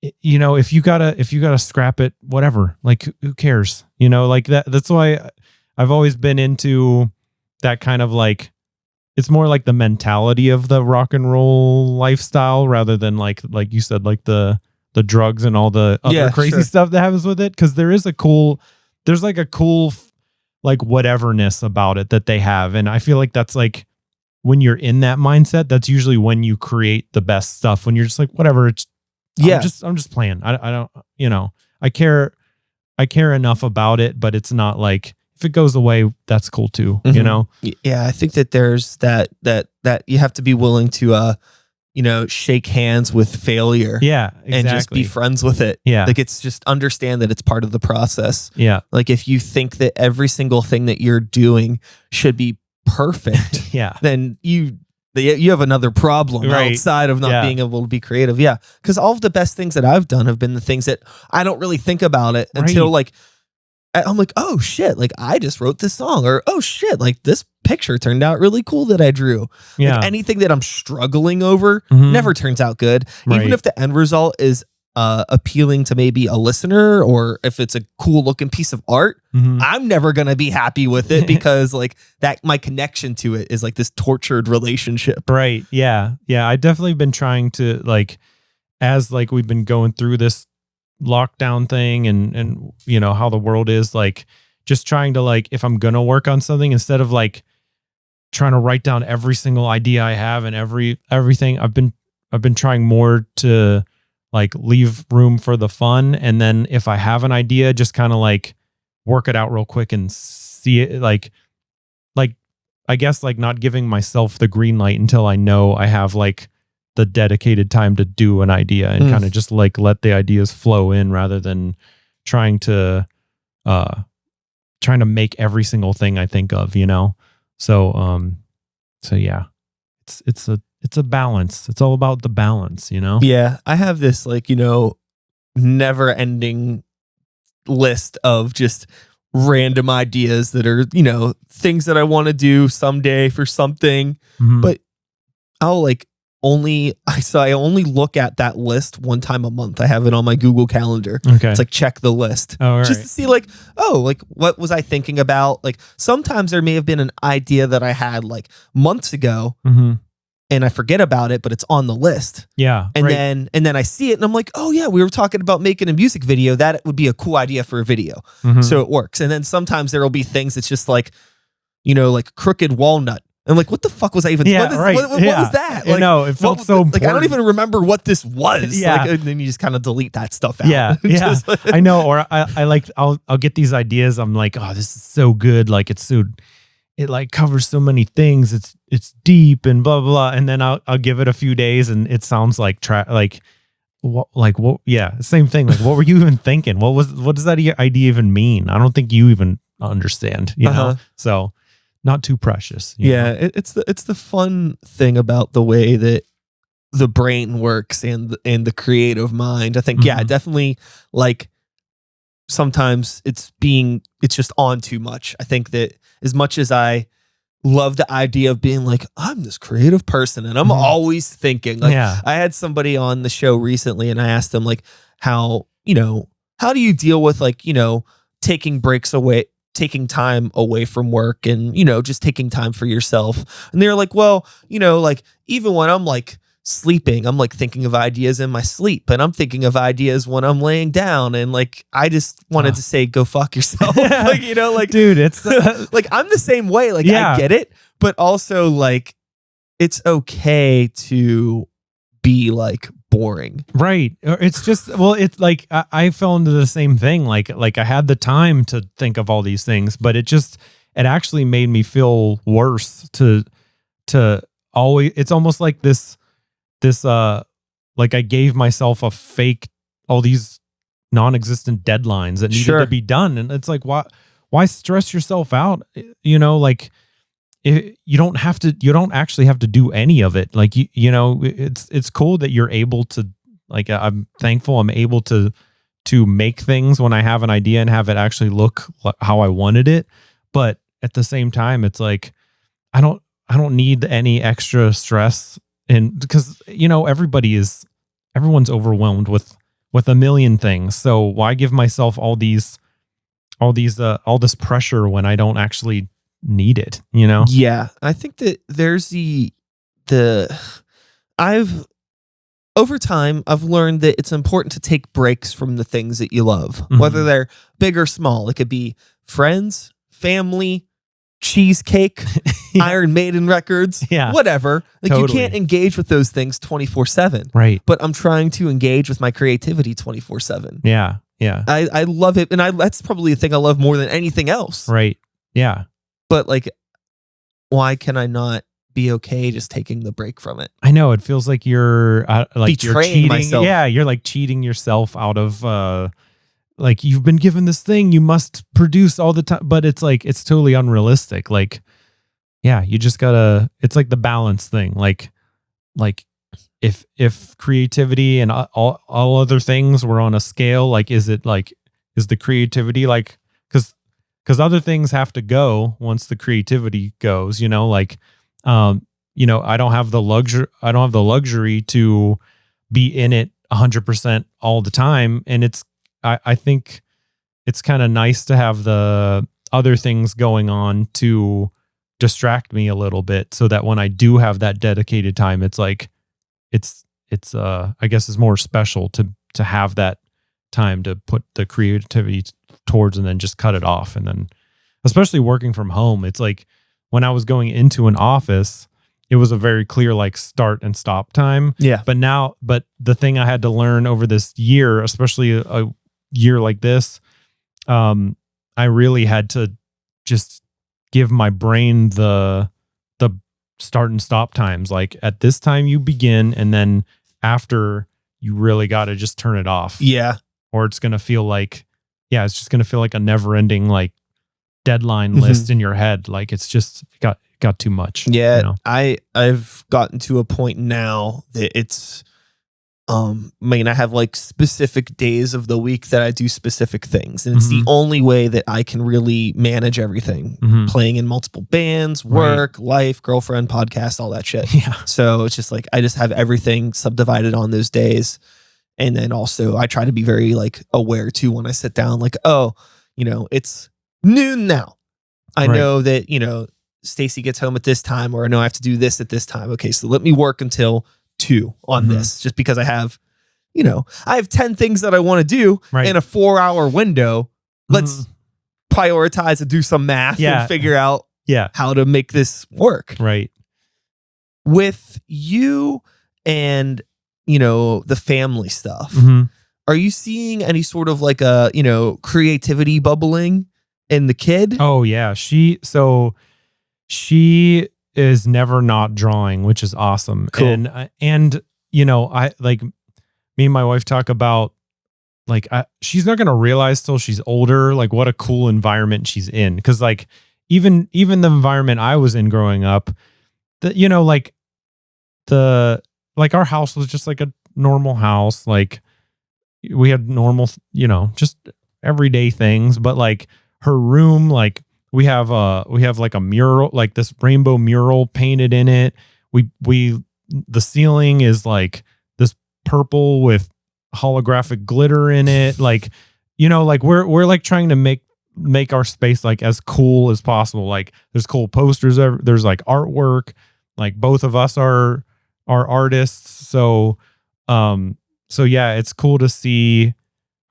if you gotta scrap it, whatever, like who cares, like that's why I've always been into that kind of like, it's more like the mentality of the rock and roll lifestyle rather than like you said, like the drugs and all the other crazy stuff that happens with it. Cause there's like a cool like whateverness about it that they have. And I feel like that's like, when you're in that mindset, that's usually when you create the best stuff. When you're just like, whatever, I'm just playing. I don't, I care enough about it, but it's not like, if it goes away, that's cool too. Yeah. I think that there's that you have to be willing to, shake hands with failure. Yeah, exactly. And just be friends with it. Yeah. Like, it's just understand that it's part of the process. Yeah. Like, if you think that every single thing that you're doing should be perfect, yeah, then you have another problem outside of not being able to be creative. Yeah. Because all of the best things that I've done have been the things that I don't really think about it until like, I'm like, oh shit, like I just wrote this song, or oh shit, like this picture turned out really cool that I drew. Yeah. Like, anything that I'm struggling over never turns out good. Even if the end result is appealing to maybe a listener, or if it's a cool looking piece of art, I'm never going to be happy with it because like that, my connection to it is like this tortured relationship. Right. Yeah. Yeah. I definitely been trying to like, as like we've been going through this lockdown thing and how the world is, like just trying to like, if I'm gonna work on something, instead of like trying to write down every single idea I have and everything, I've been trying more to like leave room for the fun, and then if I have an idea, just kind of like work it out real quick and see it, like I guess like not giving myself the green light until I know I have like the dedicated time to do an idea, and kind of just like let the ideas flow in rather than trying to make every single thing I think of, So yeah, it's a balance. It's all about the balance, Yeah. I have this like, never ending list of just random ideas that are, things that I want to do someday for something, but I'll like, I only look at that list one time a month. I have it on my Google Calendar. Okay. It's like check the list. Oh, just to see like, oh, like what was I thinking about? Like sometimes there may have been an idea that I had like months ago and I forget about it, but it's on the list. Yeah. And then I see it and I'm like, oh yeah, we were talking about making a music video. That would be a cool idea for a video. So it works. And then sometimes there will be things that's just like, like crooked walnut. I'm like, what the fuck was I even? What was that? Like, it felt so important. Like, I don't even remember what this was. Yeah. Like, and then you just kind of delete that stuff out. Yeah. Yeah. I know. Or I'll get these ideas. I'm like, oh, this is so good. Like it like covers so many things. It's deep and blah, blah, blah. And then I'll give it a few days and it sounds like what? Yeah. Same thing. Like, what were you even thinking? What does that idea even mean? I don't think you even understand, you know? So, not too precious. Yeah, it's the fun thing about the way that the brain works and the creative mind. I think definitely like sometimes it's just on too much. I think that as much as I love the idea of being like, I'm this creative person and I'm always thinking, like, I had somebody on the show recently and I asked them like how do you deal with like, taking time away from work and, just taking time for yourself. And they're like, well, like even when I'm like sleeping, I'm like thinking of ideas in my sleep and I'm thinking of ideas when I'm laying down. And like, I just wanted to say, go fuck yourself. Like, like, dude, it's like, I'm the same way. Like, I get it, but also like, it's okay to be like boring. Right. It's just, well, it's like I fell into the same thing. Like I had the time to think of all these things, but it actually made me feel worse to always, it's almost like this like I gave myself all these non-existent deadlines that needed to be done. And it's like, why stress yourself out? Like, you don't actually have to do any of it. Like, it's cool that you're able to, like, I'm thankful I'm able to make things when I have an idea and have it actually look how I wanted it. But at the same time, it's like, I don't need any extra stress. And because, everyone's overwhelmed with a million things. So why give myself all this pressure when I don't actually need it, Yeah, I think that there's over time I've learned that it's important to take breaks from the things that you love, whether they're big or small. It could be friends, family, cheesecake, Iron Maiden records, whatever. Like, you can't engage with those things 24/7, right? But I'm trying to engage with my creativity 24/7. Yeah. I love it, and that's probably the thing I love more than anything else, right? Yeah. But like, why can I not be okay just taking the break from it. I know it feels like you're like Betraying you're cheating. myself. Yeah, you're like cheating yourself out of like you've been given this thing, you must produce all the time, but it's like it's totally unrealistic. Like, yeah, you just gotta. It's like the balance thing. Like if creativity and all other things were on a scale, like is the creativity like because other things have to go once the creativity goes, like I don't have the luxury to be in it 100% all the time. And I think it's kind of nice to have the other things going on to distract me a little bit so that when I do have that dedicated time, it's like it's I guess it's more special to have that time to put the creativity towards and then just cut it off. And then especially working from home, it's like when I was going into an office, it was a very clear like start and stop time. Yeah. But the thing I had to learn over this year, especially a year like this, I really had to just give my brain the start and stop times. Like at this time you begin, and then after you really got to just turn it off. Yeah. Or it's going to feel like, it's just going to feel like a never ending, like deadline list in your head. Like it's just got too much. Yeah. I've gotten to a point now that it's, I have like specific days of the week that I do specific things. And it's the only way that I can really manage everything. Playing in multiple bands, work, life, girlfriend, podcast, all that shit. Yeah. So it's just like, I just have everything subdivided on those days. And then also I try to be very like aware too when I sit down, like, oh, it's noon now. I know that, Stacy gets home at this time, or I know I have to do this at this time. Okay. So let me work until 2 on this, just because I have 10 things that I want to do in a 4-hour window. Let's prioritize and do some math and figure out how to make this work. Right. With you and, the family stuff, are you seeing any sort of like a, creativity bubbling in the kid? Oh yeah. She is never not drawing, which is awesome. Cool. And I like me and my wife talk about like she's not going to realize till she's older like what a cool environment she's in, cuz like even the environment I was in growing up, that like our house was just like a normal house. Like we had normal, just everyday things, but like her room, like we have like a mural, like this rainbow mural painted in it. The ceiling is like this purple with holographic glitter in it. Like, like we're like trying to make our space like as cool as possible. Like there's cool posters, there's like artwork, like both of us are artists. So yeah, it's cool to see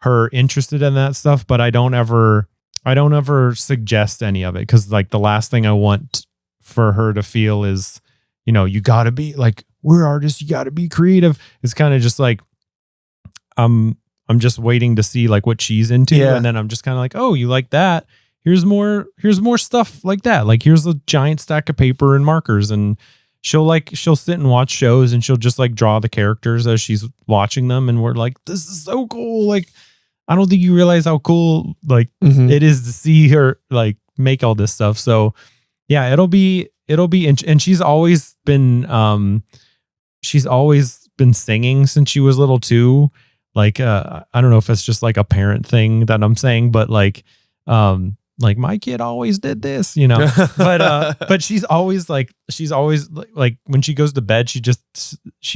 her interested in that stuff, but I don't ever suggest any of it, because like the last thing I want for her to feel is, you gotta be like, we're artists, you gotta be creative. It's kind of just like, I'm just waiting to see like what she's into. Yeah. And then I'm just kind of like, oh, you like that? Here's more stuff like that. Like here's a giant stack of paper and markers, and she'll sit and watch shows, and she'll just like draw the characters as she's watching them. And we're like, this is so cool. Like, I don't think you realize how cool like it is to see her like make all this stuff. So yeah, it'll be, and she's always been singing since she was little too. Like, I don't know if it's just like a parent thing that I'm saying, but like my kid always did this, but she's always like when she goes to bed, she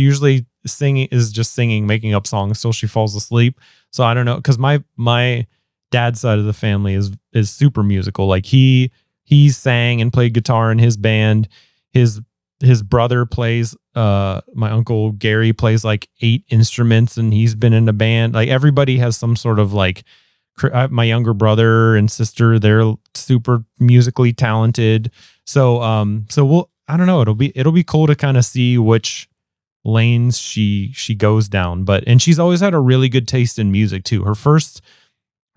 usually is just singing, making up songs till she falls asleep. So I don't know, because my dad's side of the family is super musical. Like he sang and played guitar in his band. His brother plays, my uncle Gary plays like 8 instruments, and he's been in a band. Like everybody has some sort of like, my younger brother and sister, they're super musically talented. So I don't know. It'll be cool to kind of see which lanes she goes down. And she's always had a really good taste in music too. Her first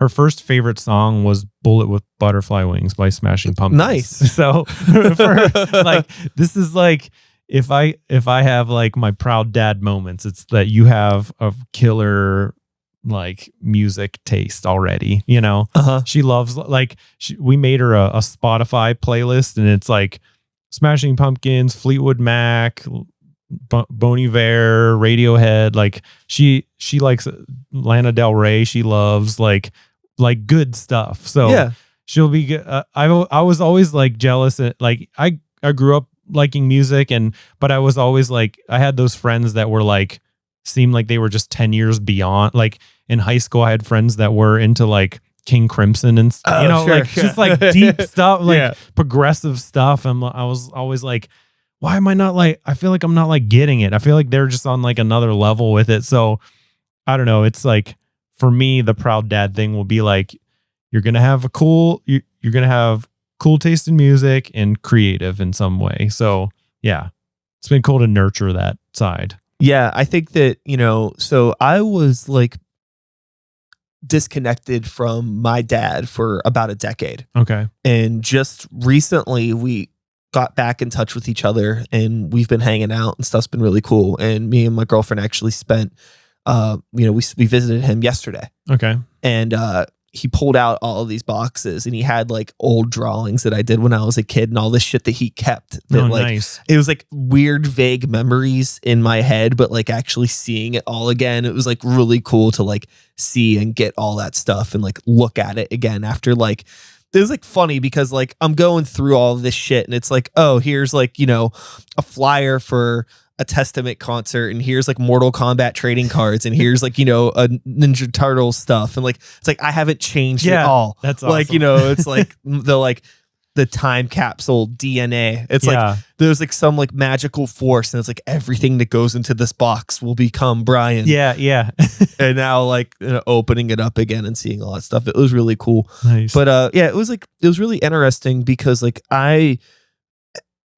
her first favorite song was Bullet with Butterfly Wings by Smashing Pumpkins. Nice. So for, like, this is like, if I have like my proud dad moments, it's that you have a killer like music taste already, you know. She loves, like, we made her a Spotify playlist, and it's like Smashing Pumpkins, Fleetwood Mac, Bon Iver, Radiohead. Like she likes Lana Del Rey. She loves like good stuff. So yeah, she'll be. I was always like jealous. Like I grew up liking music, but I was always like, I had those friends that were like, seemed like they were just 10 years beyond. Like in high school, I had friends that were into like King Crimson and you know, sure, like just like deep stuff, like progressive stuff. And I was always like, why am I not like, I feel like I'm not like getting it. I feel like they're just on like another level with it. So I don't know. It's like, for me, the proud dad thing will be like, you're going to have you're going to have cool taste in music and creative in some way. So yeah, it's been cool to nurture that side. Yeah. I think that, you know, so I was like disconnected from my dad for about a decade. Okay. And just recently we got back in touch with each other, and we've been hanging out, and stuff's been really cool. And me and my girlfriend actually spent, you know, we visited him yesterday. Okay. And he pulled out all of these boxes, and he had like old drawings that I did when I was a kid, and all this shit that he kept. That, like, nice. It was like weird, vague memories in my head, but like actually seeing it all again, it was like really cool to like see and get all that stuff and like look at it again after like. It was like funny because like I'm going through all of this shit, and it's like, oh, here's like, you know, a flyer for a Testament concert, and here's like Mortal Kombat trading cards, and here's like, you know, a Ninja Turtles stuff, and like it's like I haven't changed at all. That's awesome. Like, you know, it's like the time capsule DNA. It's like there's like some like magical force, and it's like everything that goes into this box will become Brian. Yeah. And now like, you know, opening it up again and seeing all that stuff, it was really cool. Nice. But yeah, it was really interesting because like I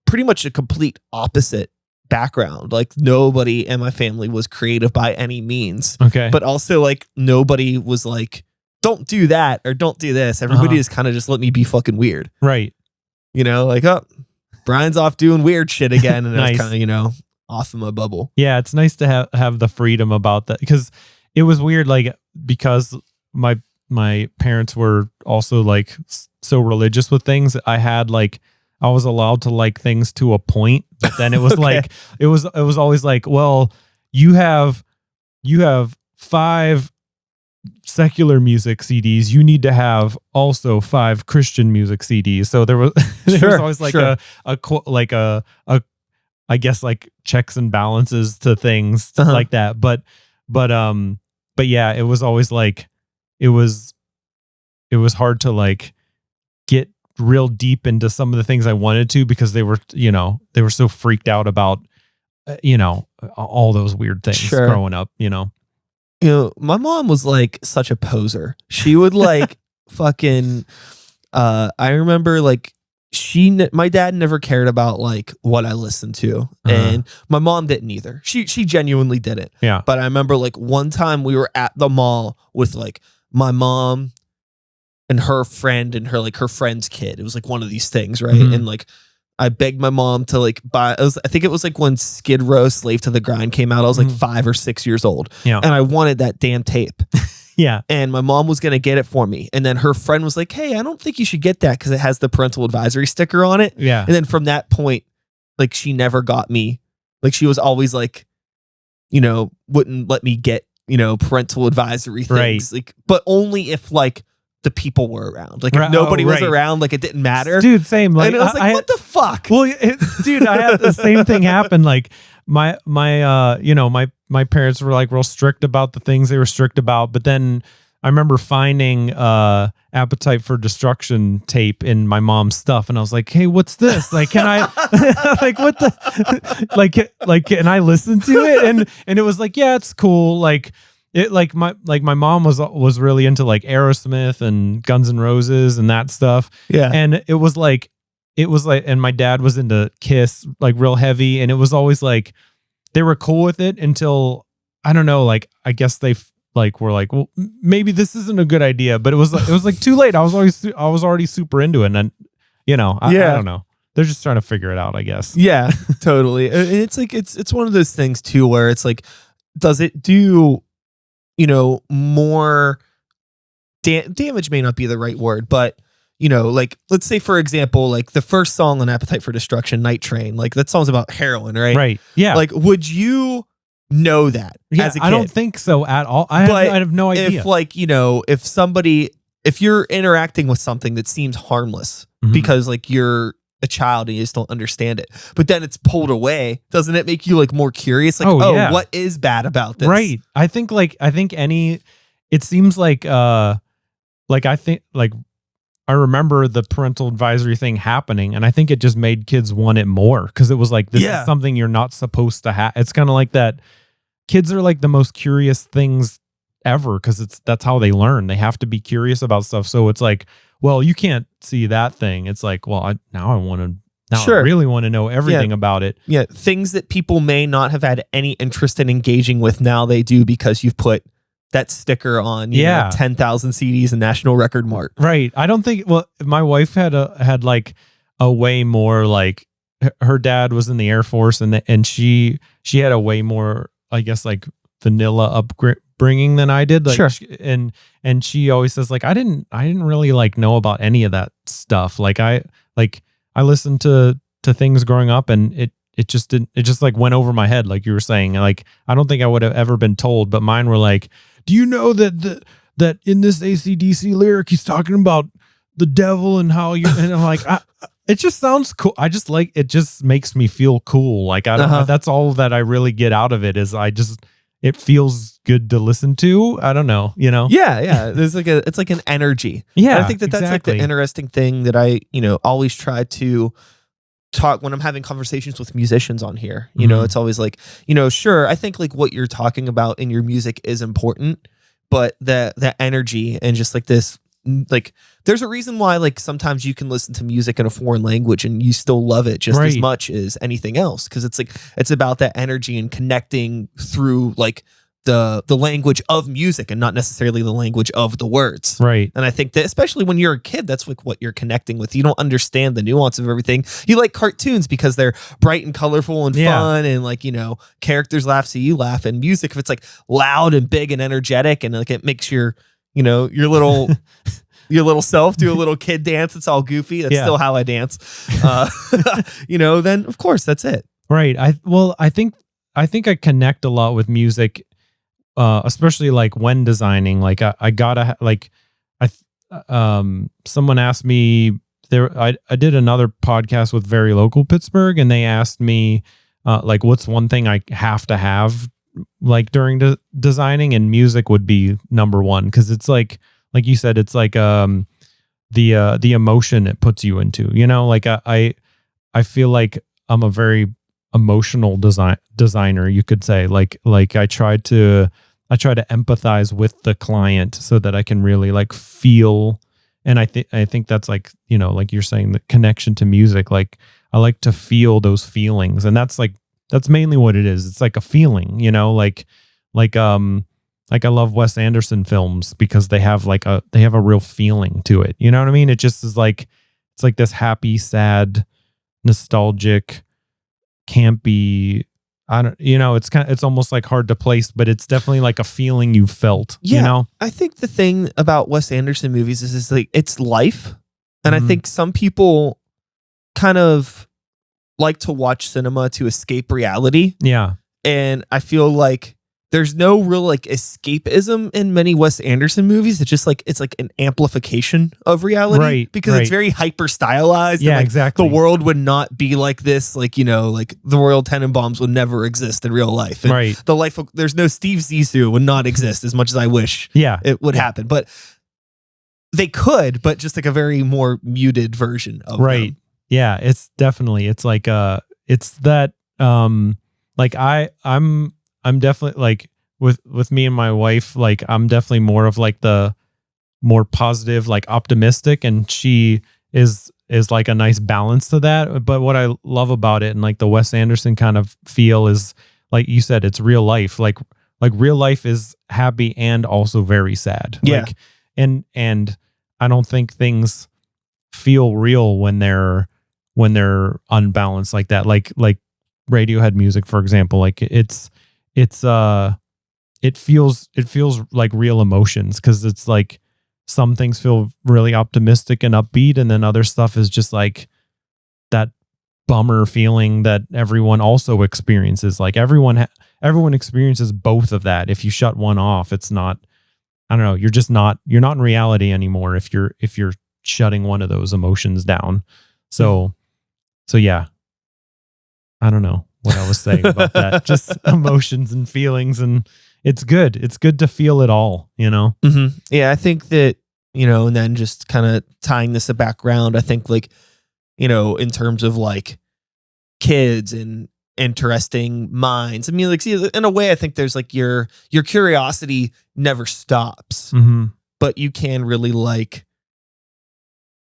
pretty much a complete opposite background. Like nobody in my family was creative by any means. Okay. But also like nobody was like, don't do that or don't do this. Everybody just kind of just let me be fucking weird. Right. You know, like, oh, Brian's off doing weird shit again. And Nice. I was kind of, you know, off in my bubble. Yeah. It's nice to have the freedom about that, because it was weird. Like, because my parents were also like so religious with things. I had like, I was allowed to like things to a point, but then it was Okay. like, it was always like, well, you have 5 secular music CDs. You need to have also 5 Christian music CDs. So there was, there was always like a I guess like checks and balances to things like that. But yeah, it was always like, it was hard to like get real deep into some of the things I wanted to, because they were, you know, they were so freaked out about, you know, all those weird things growing up, you know. You know, my mom was like such a poser. She would like fucking, I remember like my dad never cared about like what I listened to, and my mom didn't either. She genuinely didn't. Yeah. But I remember like one time we were at the mall with like my mom and her friend and her friend's kid. It was like one of these things, right? Mm-hmm. And like I begged my mom to like buy. I think it was like when Skid Row "Slave to the Grind" came out. I was like 5 or 6 years old, yeah, and I wanted that damn tape. Yeah. And my mom was gonna get it for me, and then her friend was like, "Hey, I don't think you should get that because it has the parental advisory sticker on it." Yeah. And then from that point, like she never got me. Like she was always like, you know, wouldn't let me get, you know, parental advisory things. Right. Like, but only if like the people were around. Like if nobody was around, like it didn't matter. Dude, same. Like, and I was like, what the fuck? Well, dude, I had the same thing happen. Like my you know, my parents were like real strict about the things they were strict about, but then I remember finding Appetite for Destruction tape in my mom's stuff, and I was like, "Hey, what's this? Like, can I like what the like can I listen to it?" And it was like, "Yeah, it's cool." Like it my mom was really into like Aerosmith and Guns N' Roses and that stuff. Yeah. And it was like and my dad was into Kiss, like real heavy, and it was always like they were cool with it until, I don't know, like I guess they were like, well, maybe this isn't a good idea, but it was like too late. I was already super into it. And then, I don't know. They're just trying to figure it out, I guess. Yeah, totally. And it's like, it's one of those things too, where it's like, does it do, more damage may not be the right word, but like, let's say for example, like the first song on Appetite for Destruction, Night Train, like that song's about heroin, right? Right. Yeah. Like, would you know that as a kid? I don't think so at all. I have no idea. If like, if you're interacting with something that seems harmless because like you're a child and you just don't understand it, but then it's pulled away, doesn't it make you like more curious? Like, what is bad about this? Right. It seems like I remember the parental advisory thing happening, and I think it just made kids want it more because it was like, this is something you're not supposed to have. It's kind of like that. Kids are like the most curious things ever because that's how they learn. They have to be curious about stuff. So it's like, well, you can't see that thing. It's like, well, I really want to know everything about it. Yeah, things that people may not have had any interest in engaging with, now they do because you've put that sticker on 10,000 CDs and National Record Mart. Right. I don't think, well, my wife had like a way more, like her dad was in the Air Force and she had a way more, I guess, like vanilla upbringing than I did. Like, sure. And she always says like, I didn't really like know about any of that stuff. Like I listened to things growing up and it just like went over my head. Like you were saying, like, I don't think I would have ever been told, but mine were like, do you know that in this AC/DC lyric, he's talking about the devil and how you, and I'm like, it just sounds cool. I just like, it just makes me feel cool. Like I don't, that's all that I really get out of it is it feels good to listen to. I don't know, Yeah. There's like it's like an energy. Yeah. And I think that's like the interesting thing that I, always try to talk when I'm having conversations with musicians on here. It's always like, sure, I think like what you're talking about in your music is important, but the energy and just like this, like there's a reason why like sometimes you can listen to music in a foreign language and you still love it just as much as anything else, because it's like it's about that energy and connecting through like the language of music and not necessarily the language of the words. Right. And I think that especially when you're a kid, that's like what you're connecting with. You don't understand the nuance of everything. You like cartoons because they're bright and colorful and fun and like, characters laugh so you laugh. And music, if it's like loud and big and energetic and like it makes your little your little self do a little kid dance, it's all goofy. That's still how I dance. Then of course that's it. Right. I think I connect a lot with music. Especially like when designing, like I gotta like, someone asked me there, I did another podcast with Very Local Pittsburgh and they asked me, like, what's one thing I have to have like during designing, and music would be number one. Cause it's like you said, it's like, the emotion it puts you into, like I feel like I'm a very emotional designer, you could say. Like I try to empathize with the client so that I can really like feel. And I think that's like, like you're saying, the connection to music. Like I like to feel those feelings, and that's mainly what it is. It's like a feeling, like I love Wes Anderson films because they have a real feeling to it. You know what I mean? It just is like, it's like this happy, sad, nostalgic, campy, it's almost like hard to place, but it's definitely like a feeling you felt, I think the thing about Wes Anderson movies is like, it's life. And I think some people kind of like to watch cinema to escape reality. Yeah. And I feel like there's no real like escapism in many Wes Anderson movies. It's just like, it's like an amplification of reality, right? Because it's very hyper stylized. Yeah, and, like, exactly. The world would not be like this. Like, like the Royal Tenenbaums would never exist in real life. And right. the life of, there's no Steve Zissou would not exist as much as I wish it would happen. But they could, but just like a very more muted version of them. Yeah, it's definitely, it's like it's that like I'm definitely like with me and my wife, like I'm definitely more of like the more positive, like optimistic, and she is like a nice balance to that. But what I love about it and like the Wes Anderson kind of feel is, like you said, it's real life. Like like real life is happy and also very sad. Yeah. Like, and I don't think things feel real when they're unbalanced like that. Like Radiohead music, for example, like it feels like real emotions, because it's like some things feel really optimistic and upbeat, and then other stuff is just like that bummer feeling that everyone also experiences. Like everyone experiences both of that. If you shut one off, it's not, I don't know, you're not in reality anymore if you're shutting one of those emotions down. So yeah, I don't know what I was saying about that. Just emotions and feelings, and it's good to feel it all, you know? Mm-hmm. Yeah, I think that, you know, and then just kind of tying this a background, I think, like, you know, in terms of like kids and interesting minds. I mean, like, see, in a way, I think there's like your curiosity never stops, but you can really like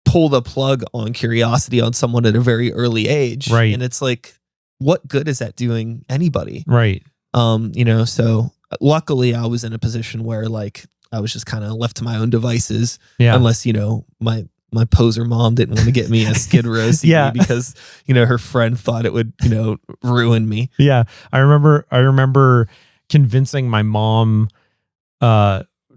pull the plug on curiosity on someone at a very early age. Right. And it's like, what good is that doing anybody? Right. You know, so luckily I was in a position where like I was just kind of left to my own devices. Yeah. Unless, you know, my poser mom didn't want to get me a Skid Row CD Yeah. because, you know, her friend thought it would, you know, ruin me. Yeah. I remember convincing my mom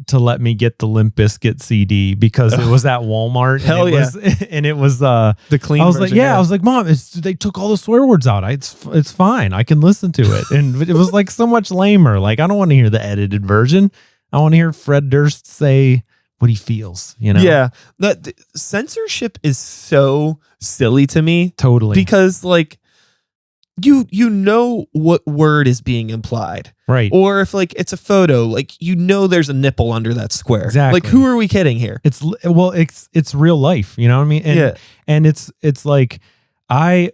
to let me get the Limp Bizkit CD because it was at Walmart. Hell yeah. And it was the clean I was version, like, I was like, Mom, they took all the swear words out. It's fine. I can listen to it. And it was like so much lamer. Like, I don't want to hear the edited version. I want to hear Fred Durst say what he feels, you know? Yeah. That censorship is so silly to me. Totally. Because like you know what word is being implied. Right. Or if like it's a photo, like, you know, there's a nipple under that square. Exactly. Like, who are we kidding here? It's real life, you know what I mean? And, yeah. And it's like, I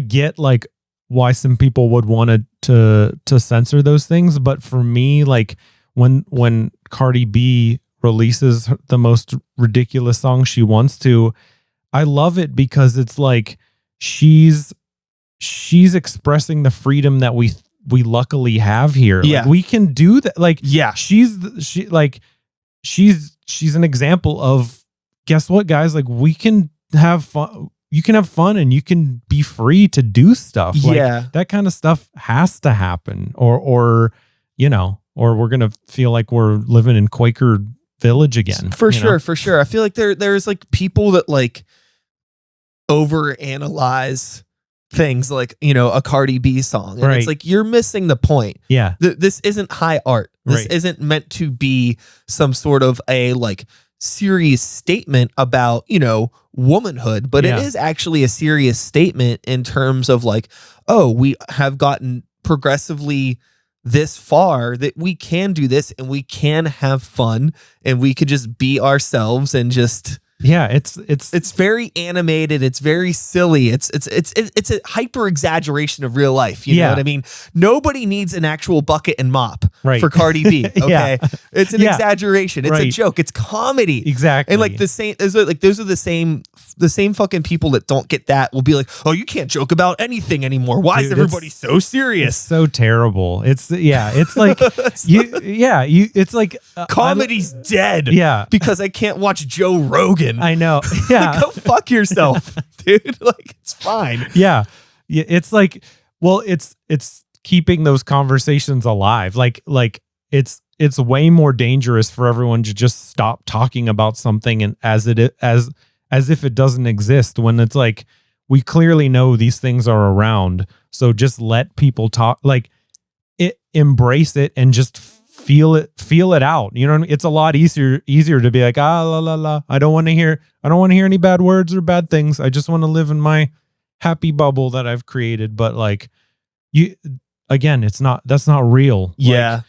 get like why some people would want to censor those things. But for me, like when Cardi B releases the most ridiculous song she wants to, I love it because it's like, she's expressing the freedom that we luckily have here. Yeah. Like, we can do that. Like, Yeah. she's an example of, guess what, guys? Like, we can have fun. You can have fun and you can be free to do stuff. Like, Yeah. that kind of stuff has to happen, or you know, or we're going to feel like we're living in Quaker Village again. For sure. I feel like there's like people that like overanalyze things, like, you know, a Cardi B song, and Right. it's like, you're missing the point. Yeah. This isn't high art. This Right. isn't meant to be some sort of a like serious statement about, you know, womanhood, but Yeah. it is actually a serious statement in terms of like, oh, we have gotten progressively this far that we can do this and we can have fun and we could just be ourselves and just. Yeah, it's very animated. It's very silly. It's a hyper exaggeration of real life. You know what I mean? Nobody needs an actual bucket and mop for Cardi B. Okay, Yeah. It's an exaggeration. It's a Right. joke. It's comedy. Exactly. And like those are the same fucking people that don't get that will be like, oh, you can't joke about anything anymore. Why is Dude, everybody so serious? It's so terrible. It's like it's like Comedy's dead. Yeah. Because I can't watch Joe Rogan. I know. Yeah. Go fuck yourself, dude. Like, it's fine. Yeah. It's like, well, it's keeping those conversations alive. Like it's way more dangerous for everyone to just stop talking about something and as if it doesn't exist, when it's like, we clearly know these things are around. So just let people talk, like, embrace it and just feel it out. You know what I mean? It's a lot easier to be like, la la la. I don't want to hear any bad words or bad things. I just want to live in my happy bubble that I've created. But like, that's not real. Yeah.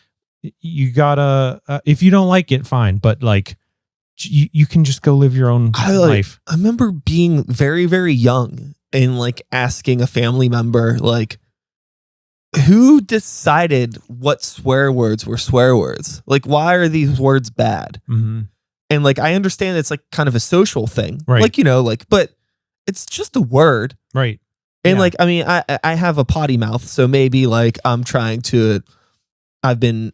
Like, you gotta, if you don't like it, fine. But like, you can just go live your own life. I remember being very, very young and like asking a family member, like, who decided what swear words were swear words? Like, why are these words bad? Mm-hmm. And like, I understand it's like kind of a social thing, right? Like, you know, like, but it's just a word, right? And like, I mean, I have a potty mouth, so maybe like I'm trying to I've been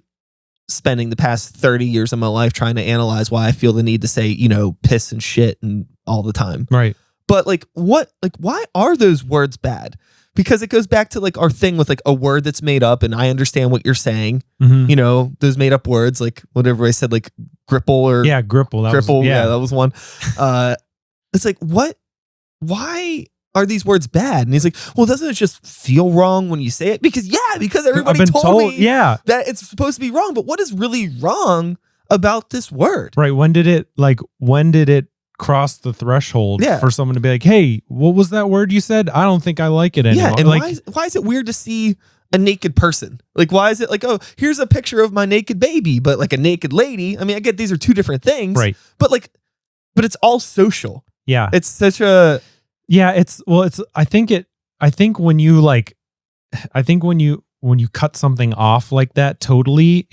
spending the past 30 years of my life trying to analyze why I feel the need to say, piss and shit and all the time. Right. But why are those words bad? Because it goes back to like our thing with like a word that's made up, and I understand what you're saying. Mm-hmm. Those made up words, like whatever I said, like gripple or gripple. That was one. It's like, what? Why are these words bad? And he's like, well, doesn't it just feel wrong when you say it? Because everybody told me that it's supposed to be wrong. But what is really wrong about this word? Right. When did it cross the threshold for someone to be like, hey, what was that word you said? I don't think I like it anymore. Yeah, and why is it weird to see a naked person? Like, why is it like, oh, here's a picture of my naked baby, but like a naked lady? I mean, I get these are two different things. Right. But it's all social. Yeah. It's such a... Yeah, I think when you cut something off like that totally,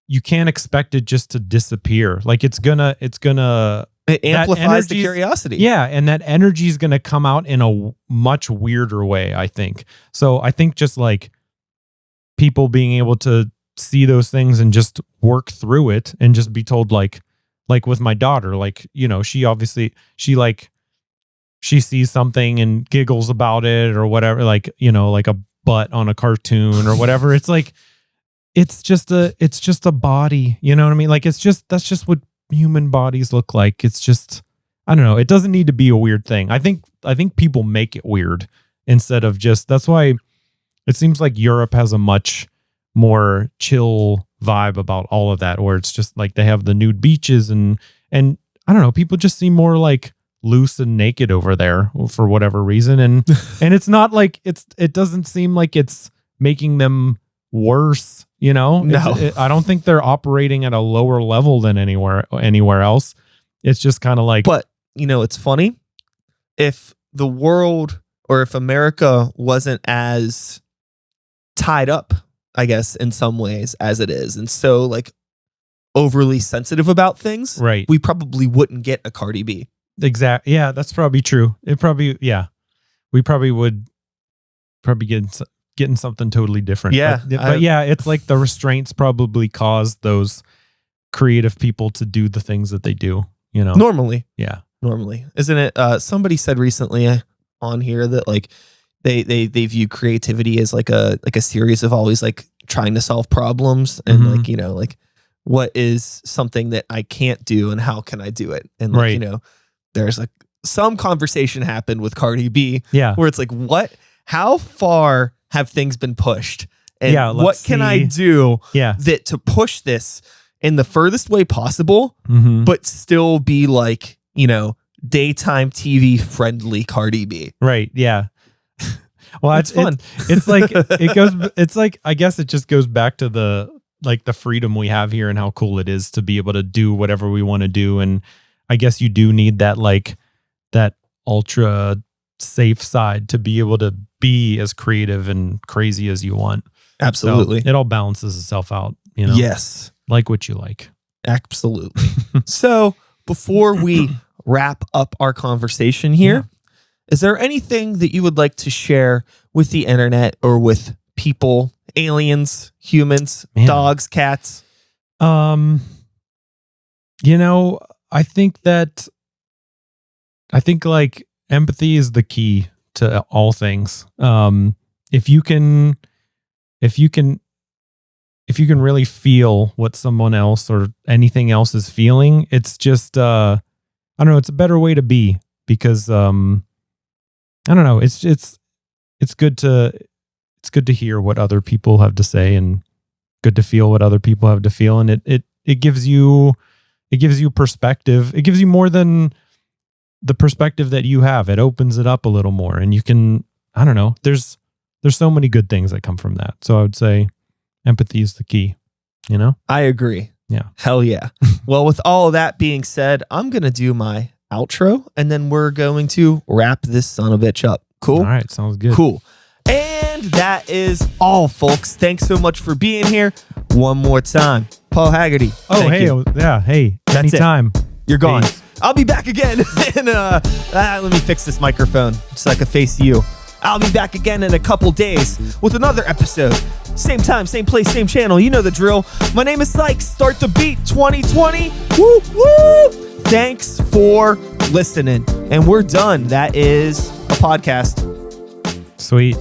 you can't expect it just to disappear. Like it amplifies the curiosity. Yeah, and that energy is going to come out in a much weirder way, I think. So I think just like people being able to see those things and just work through it and just be told like with my daughter, like, she sees something and giggles about it or whatever, like, like a butt on a cartoon or whatever. It's like, it's just a body, you know what I mean? Like, that's just what human bodies look like. It's just, I don't know. It doesn't need to be a weird thing. I think people make it weird instead of just, that's why it seems like Europe has a much more chill vibe about all of that, where it's just like they have the nude beaches and I don't know, people just seem more like loose and naked over there for whatever reason. And it's not like it doesn't seem like it's making them worse, No. I don't think they're operating at a lower level than anywhere else. It's just kind of like, but it's funny if the world or if America wasn't as tied up, I guess, in some ways as it is, and so like overly sensitive about things, right? We probably wouldn't get a Cardi B. Exactly. Yeah, that's probably true. We probably would getting something totally different. Yeah. But it's like the restraints probably cause those creative people to do the things that they do, Normally. Yeah. Normally. Isn't it? Somebody said recently on here that like they view creativity as like a series of always like trying to solve problems and like, like what is something that I can't do and how can I do it? And like, there's like some conversation happened with Cardi B where it's like, how far have things been pushed? And what can I do that to push this in the furthest way possible, but still be like, daytime TV friendly Cardi B. Right. Yeah. Well, it's fun. It's like, I guess it just goes back to the freedom we have here and how cool it is to be able to do whatever we want to do. And I guess you do need that, that ultra safe side to be able to be as creative and crazy as you want. Absolutely. So it all balances itself out, Yes. Like what you like. Absolutely. So before we wrap up our conversation here, is there anything that you would like to share with the internet or with people, aliens, humans, dogs, cats? I think like empathy is the key to all things. If you can really feel what someone else or anything else is feeling, it's just, I don't know, it's a better way to be because, I don't know, it's good to hear what other people have to say and good to feel what other people have to feel. And it gives you perspective. It gives you more than the perspective that you have. It opens it up a little more and you can, I don't know, there's so many good things that come from that. So I would say empathy is the key, I agree. Yeah. Hell yeah. Well, with all of that being said, I'm going to do my outro and then we're going to wrap this son of a bitch up. Cool. All right. Sounds good. Cool. And that is all, folks. Thanks so much for being here. One more time, Paul Haggerty. Oh, hey. Yeah. Hey, that's anytime. You're gone. Hey. I'll be back again. And let me fix this microphone so I can face you. I'll be back again in a couple days with another episode. Same time, same place, same channel. You know the drill. My name is Sykes. Start the beat 2020. Woo, woo. Thanks for listening. And we're done. That is a podcast. Sweet.